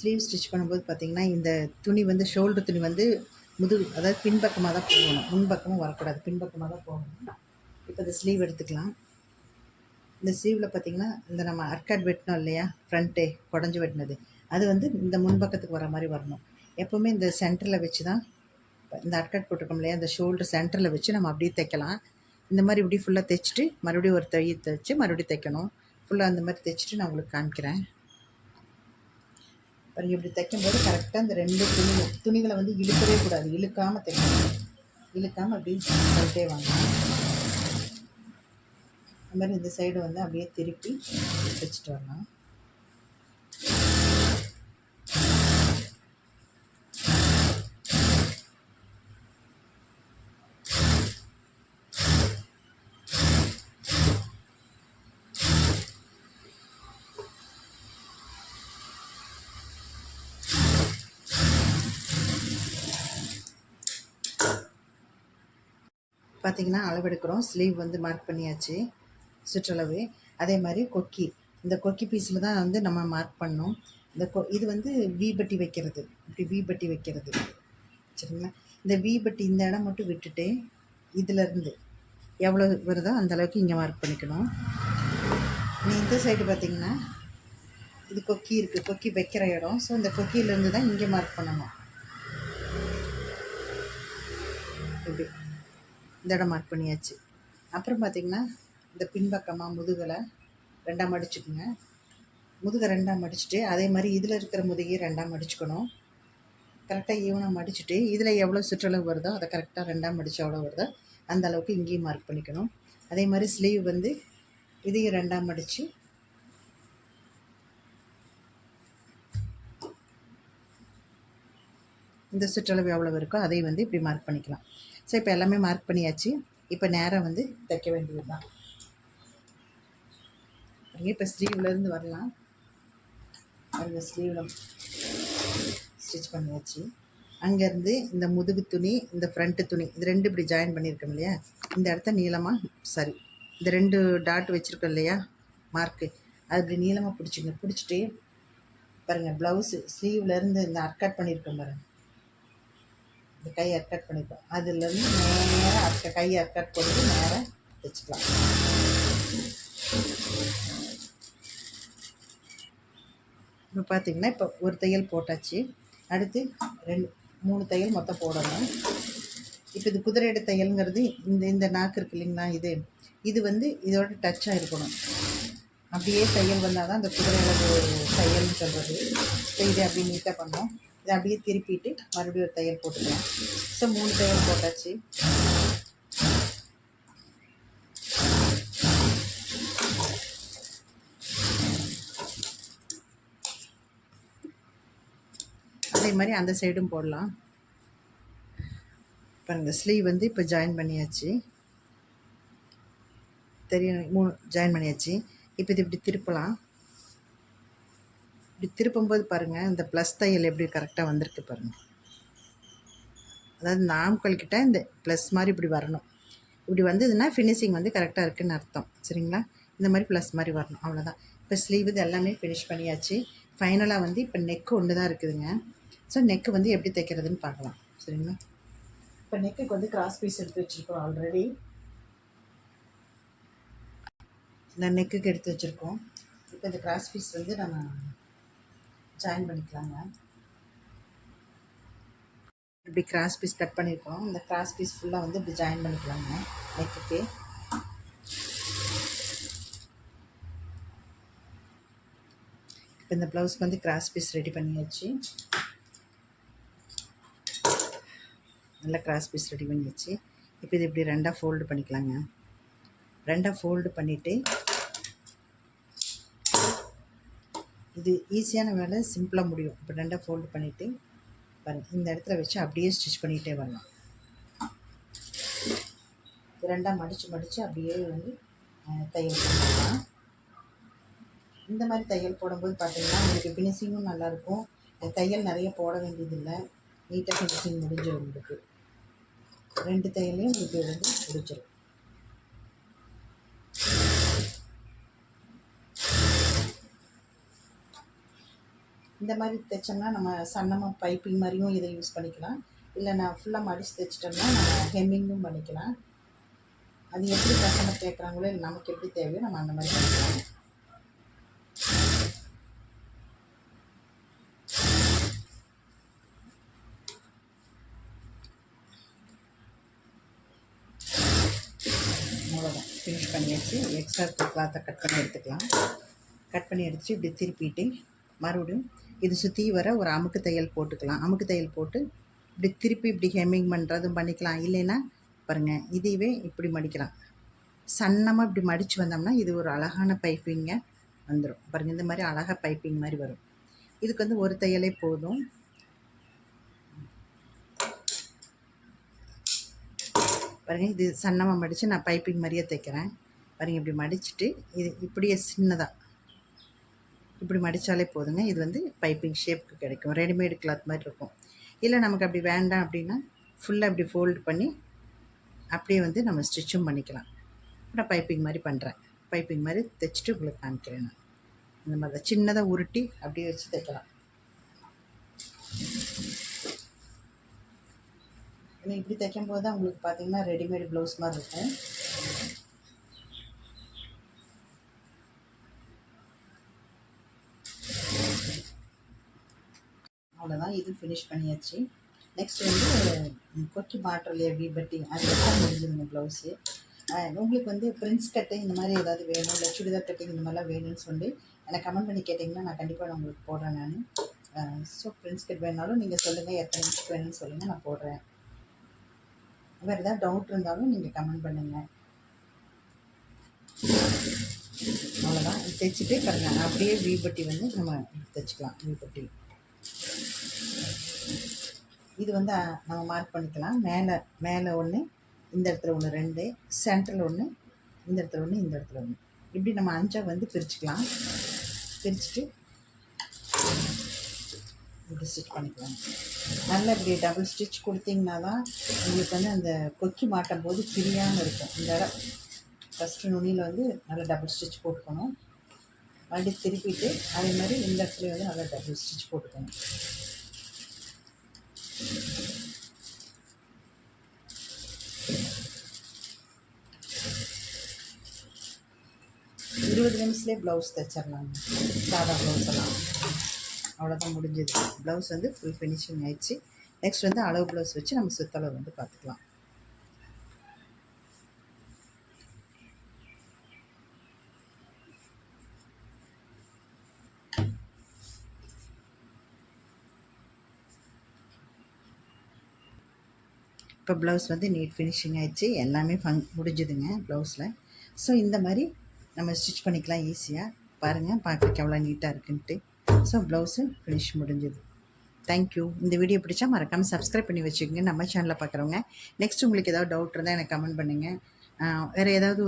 ஸ்லீவ் ஸ்டிச் பண்ணும்போது பார்த்திங்கன்னா இந்த துணி வந்து ஷோல்டர் துணி வந்து அதாவது பின்பக்கமாக தான் போகணும், முன்பக்கமும் வரக்கூடாது, பின்பக்கமாக தான் போகணும். இப்போ இந்த ஸ்லீவ் எடுத்துக்கலாம். இந்த ஸ்லீவில் பார்த்திங்கன்னா இந்த நம்ம அர்காட் வெட்டினோம் இல்லையா, ஃப்ரண்ட்டே குடஞ்சி வெட்டினது, அது வந்து இந்த முன்பக்கத்துக்கு வர மாதிரி வரணும். எப்போவுமே இந்த சென்டரில் வச்சு தான் இந்த அர்காட் போட்டிருக்கோம் இல்லையா, இந்த ஷோல்டர் சென்டரில் வச்சு நம்ம அப்படியே தைக்கலாம். இந்த மாதிரி இப்படி ஃபுல்லாக தைச்சிட்டு மறுபடியும் ஒரு தையல் தைச்சி மறுபடியும் தைக்கணும். ஃபுல்லாக அந்த மாதிரி தைச்சிட்டு நான் உங்களுக்கு காமிக்கிறேன். பாருங்கள், இப்படி தைக்கும்போது கரெக்டாக இந்த 2 துணிகளை வந்து இழுக்கவே கூடாது, இழுக்காமல் தைக்கணும். இழுக்காமல் அப்படி பண்ணிட்டே வாங்க. அந்த மாதிரி இந்த சைடு வந்து அப்படியே திருப்பி தைச்சிட்டு வரலாம். பார்த்திங்கன்னா அளவெடுக்கிறோம். ஸ்லீவ் வந்து மார்க் பண்ணியாச்சு சுற்றளவு. அதே மாதிரி கொக்கி, இந்த கொக்கி பீஸில் தான் வந்து நம்ம மார்க் பண்ணோம். இது வந்து வீபட்டி வைக்கிறது, இப்படி வீபட்டி வைக்கிறது, சரிங்களா. இந்த வீபட்டி இந்த இடம் மட்டும் விட்டுட்டு இதிலேருந்து எவ்வளோ வருதோ அந்த அளவுக்கு இங்கே மார்க் பண்ணிக்கணும். இந்த சைடு பார்த்திங்கன்னா இது கொக்கி இருக்குது, கொக்கி வைக்கிற இடம். ஸோ இந்த கொக்கியிலேருந்து தான் இங்கே மார்க் பண்ணணும். இப்படி இந்த இடம் மார்க் பண்ணியாச்சு. அப்புறம் பார்த்திங்கன்னா இந்த பின்பக்கமாக முதுகலை 2ஆக மடிச்சுக்குங்க. முதுகை 2ஆக மடிச்சுட்டு அதே மாதிரி இதில் இருக்கிற முதுகையும் 2ஆக மடிச்சுக்கணும். கரெக்டாக ஈவனாக மடிச்சுட்டு இதில் எவ்வளோ சுற்றளவு வருதோ அதை கரெக்டாக 2ஆக மடித்து எவ்வளோ வருதோ அந்த அளவுக்கு இங்கேயும் மார்க் பண்ணிக்கணும். அதே மாதிரி ஸ்லீவ் வந்து இதையும் 2ஆக மடித்து இந்த சுற்றளவு எவ்வளோ இருக்கோ அதையும் வந்து இப்படி மார்க் பண்ணிக்கலாம். ஸோ இப்போ எல்லாமே மார்க் பண்ணியாச்சு. இப்போ நேராக வந்து தைக்க வேண்டியது தான். இப்போ ஸ்லீவ்லேருந்து வரலாம். அந்த ஸ்லீவில் ஸ்டிச் பண்ணியாச்சு. அங்கேருந்து இந்த முதுகு துணி இந்த ஃப்ரண்ட்டு துணி இது 2 இப்படி ஜாயின் பண்ணியிருக்கோம் இல்லையா, இந்த இடத்த நீளமாக இந்த 2 டாட் வச்சுருக்கோம் இல்லையா மார்க்கு, அது இப்படி நீளமாக பிடிச்சிங்க. பிடிச்சிட்டு பாருங்கள் ப்ளவுஸு ஸ்லீவ்லேருந்து இந்த அர்கட் பண்ணியிருக்கோம் பாருங்கள், இந்த கை அர்கட் பண்ணியிருக்கோம், அதுலேருந்து நேராக கை அர்கட் போட்டு நேராக தைச்சிக்கலாம். இப்போ பார்த்திங்கன்னா இப்போ ஒரு தையல் போட்டாச்சு. அடுத்து 3 தையல் மொத்தம் போடணும். இப்போ இது குதிரையோட தையலுங்கிறது இந்த நாக்கு இருக்கு இல்லைங்களா, இது வந்து இதோட டச்சாக இருக்கணும். அப்படியே தையல் வந்தால் தான் அந்த குதிரையோட தையல்னு சொல்கிறது. ஸோ இதை அப்படியே நீட்டாக பண்ணோம். இதை அப்படியே திருப்பிட்டு மறுபடியும் ஒரு தையல் போட்டுக்கலாம். ஸோ 3 தையல் போட்டாச்சு. அதே மாதிரி அந்த சைடும் போடலாம். பாருங்கள் ஸ்லீவ் வந்து இப்போ ஜாயின் பண்ணியாச்சு. தெரியும், 3 ஜாயின் பண்ணியாச்சு. இப்போ இது இப்படி திருப்பலாம். இப்படி திருப்பும்போது பாருங்கள் இந்த ப்ளஸ் தையல் எப்படி கரெக்டாக வந்திருக்கு பாருங்கள். அதாவது இந்த ஆம்கள்கிட்ட இந்த ப்ளஸ் மாதிரி இப்படி வரணும். இப்படி வந்ததுன்னா ஃபினிஷிங் வந்து கரெக்டாக இருக்குதுன்னு அர்த்தம். சரிங்களா, இந்த மாதிரி ப்ளஸ் மாதிரி வரணும், அவ்வளோதான். இப்போ ஸ்லீவ் இது எல்லாமே ஃபினிஷ் பண்ணியாச்சு. ஃபைனலாக வந்து இப்போ நெக்கு ஒன்று தான் இருக்குதுங்க. ஸோ நெக்கு வந்து எப்படி தைக்கிறதுன்னு பார்க்கலாம். சரிங்களா, இப்போ நெக்குக்கு வந்து கிராஸ் பீஸ் எடுத்து வச்சுருக்கோம். ஆல்ரெடி இந்த நெக்குக்கு எடுத்து வச்சுருக்கோம். இப்போ இந்த கிராஸ் பீஸ் வந்து நம்ம ஜாயின் பண்ணிக்கலாங்க. இப்படி கிராஸ் பீஸ் கட் பண்ணியிருக்கோம். இந்த கிராஸ் பீஸ் ஃபுல்லாக வந்து இப்படி ஜாயின் பண்ணிக்கலாங்க நெக்குக்கு. இப்போ இந்த ப்ளவுஸ்க்கு வந்து கிராஸ் பீஸ் ரெடி பண்ணியாச்சு. நல்லா கிராஸ் பீஸ் ரெடி பண்ணியாச்சு. இப்போ இது இப்படி 2ஆக ஃபோல்டு பண்ணிக்கலாங்க. 2ஆக ஃபோல்டு பண்ணிவிட்டு இது ஈஸியான வேலை, சிம்பிளாக முடியும். இப்போ 2ஆக ஃபோல்டு பண்ணிவிட்டு பாருங்கள் இந்த இடத்துல வச்சு அப்படியே ஸ்டிச் பண்ணிகிட்டே வரலாம். 2ஆக மடித்து அப்படியே வந்து தையல் பண்ணலாம். இந்த மாதிரி தையல் போடும்போது பார்த்திங்கன்னா உங்களுக்கு ஃபினிஷிங்கும் நல்லாயிருக்கும். தையல் நிறைய போட வேண்டியதில்லை, நீட்டாக ஃபினிஷிங் முடிஞ்சிடும். உங்களுக்கு 2 தையலையும் உங்களுக்கு வந்து முடிஞ்சிடும். இந்த மாதிரி தைச்சோம்னா நம்ம சன்னமாக பைப்பிங் மாதிரியும் இதை யூஸ் பண்ணிக்கலாம். இல்லை நான் ஃபுல்லாக மடித்து தைச்சிட்டோம்னா நம்ம ஹெம்மிங்கும் பண்ணிக்கலாம். அது எப்படி கஸ்டமர் கேட்குறாங்களோ இல்லை நமக்கு எப்படி தேவையோ நம்ம அந்த மாதிரி பண்ணிக்கலாம். அவ்வளோதான், ஃபினிஷ் பண்ணியாச்சு. எக்ஸ்ட்ரா கிளாத்தை கட் பண்ணி எடுத்துக்கலாம். கட் பண்ணி எடுத்துட்டு இப்படி திருப்பிட்டு மறுபடியும் இது சுற்றி வர ஒரு அமுக்கு தையல் போட்டுக்கலாம். அமுக்கு தையல் போட்டு இப்படி திருப்பி இப்படி ஹெம்மிங் பண்ணுறதும் பண்ணிக்கலாம். இல்லைன்னா பாருங்கள் இதுவே இப்படி மடிக்கலாம். சன்னமாக இப்படி மடித்து வந்தோம்னா இது ஒரு அழகான பைப்பிங்க வந்துடும். பாருங்கள் இந்த மாதிரி அழகாக பைப்பிங் மாதிரி வரும். இதுக்கு வந்து ஒரு தையலே போதும். பாருங்கள் இது சன்னமாக மடித்து நான் பைப்பிங் மாதிரியே தைக்கிறேன். பாருங்கள் இப்படி மடிச்சுட்டு இது இப்படியே சின்னதாக இப்படி மடித்தாலே போதுங்க. இது வந்து பைப்பிங் ஷேப்புக்கு கிடைக்கும். ரெடிமேடு கிளாத் மாதிரி இருக்கும். இல்லை நமக்கு அப்படி வேண்டாம் அப்படின்னா ஃபுல்லாக இப்படி ஃபோல்டு பண்ணி அப்படியே வந்து நம்ம ஸ்டிச்சும் பண்ணிக்கலாம். நான் பைப்பிங் மாதிரி பண்ணுறேன். பைப்பிங் மாதிரி தைச்சிட்டு உங்களுக்கு காமிக்கிறேன். நான் இந்த மாதிரி தான் சின்னதாக உருட்டி அப்படியே வச்சு தைக்கலாம். இப்படி தைக்கும்போது தான் உங்களுக்கு பார்த்திங்கன்னா ரெடிமேடு ப்ளவுஸ் மாதிரி இருக்கும். அவ்வளோதான், இது ஃபினிஷ் பண்ணியாச்சு. நெக்ஸ்ட் வந்து கொக்கி மாற்றலையே வீபட்டி அது தான் முடிஞ்சுதுங்க ப்ளவுஸு. உங்களுக்கு வந்து பிரின்ஸ் கட்டு இந்த மாதிரி ஏதாவது வேணும், இல்லை சுடிதார் கட்டிங் இந்த மாதிரிலாம் வேணும்னு சொல்லி எனக்கு கமெண்ட் பண்ணி கேட்டிங்கன்னா நான் கண்டிப்பாக நான் உங்களுக்கு போடுறேன் நான். ஸோ பிரின்ஸ் கட் வேணாலும் நீங்கள் சொல்லுங்கள், எத்தனை இன்ச் வேணும்னு சொல்லுங்கள், நான் போடுறேன். வேறு ஏதாவது டவுட் இருந்தாலும் நீங்கள் கமெண்ட் பண்ணுங்கள். அவ்வளோதான். தைச்சிட்டு பாருங்கள், அப்படியே வீபட்டி வந்து நம்ம தைச்சிக்கலாம். வீபட்டி இது வந்து நம்ம மார்க் பண்ணிக்கலாம். மேலே ஒன்று, இந்த இடத்துல ஒன்று 2, சென்டரில் ஒன்று, இந்த இடத்துல ஒன்று, இந்த இடத்துல ஒன்று, இப்படி நம்ம 5 வந்து பிரிச்சுக்கலாம். பிரிச்சுட்டு இப்படி ஸ்டிச் பண்ணிக்கலாம். நல்லா இப்படி டபுள் ஸ்டிச் கொடுத்தீங்கன்னா தான் உங்களுக்கு வந்து அந்த கொக்கி மாட்டும் போது பிரியாமல் இருக்கும். இந்த இடம் ஃபஸ்ட்டு நுனியில் வந்து நல்லா டபுள் ஸ்டிச் போட்டுக்கணும். மறுபடியும் திருப்பிட்டு அதே மாதிரி இந்த இடத்துல வந்து நல்லா டபுள் ஸ்டிச் போட்டுக்கணும். இருபது நிமிஷத்துலேயே ப்ளவுஸ் தைச்சிடலாங்க. சாதா ப்ளவுஸ் எல்லாம் அவ்வளோதான், முடிஞ்சது. ப்ளவுஸ் வந்து ஃபுல் ஃபினிஷிங் ஆயிடுச்சு. நெக்ஸ்ட் வந்து அளவு ப்ளவுஸ் வச்சு நம்ம சுத்தளவு வந்து பார்த்துக்கலாம். இப்போ ப்ளவுஸ் வந்து நீட் ஃபினிஷிங் ஆகிடுச்சு. எல்லாமே முடிஞ்சுதுங்க ப்ளவுஸில். ஸோ இந்த மாதிரி நம்ம ஸ்டிச் பண்ணிக்கலாம் ஈஸியாக. பாருங்கள், பார்க்குறதுக்கு எவ்வளோ நீட்டாக இருக்குன்ட்டு. ஸோ ப்ளவுஸு ஃபினிஷ் முடிஞ்சுது. தேங்க்யூ. இந்த வீடியோ பிடிச்சா மறக்காமல் சப்ஸ்கிரைப் பண்ணி வச்சுக்கோங்க நம்ம சேனலில் பார்க்குறவங்க. நெக்ஸ்ட் உங்களுக்கு ஏதாவது டவுட் இருந்தால் எனக்கு கமெண்ட் பண்ணுங்கள். வேறு ஏதாவது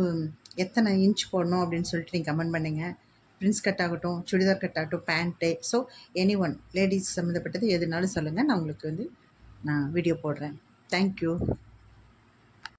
எத்தனை இன்ச் போடணும் அப்படின்னு சொல்லிட்டு நீங்கள் கமெண்ட் பண்ணுங்கள். பிரின்ஸ் கட் ஆகட்டும், சுடிதார் கட் ஆகட்டும், pant, so any one ladies சம்மந்தப்பட்டது எதுனாலும் சொல்லுங்கள். நான் உங்களுக்கு வந்து வீடியோ போடுறேன். Thank you.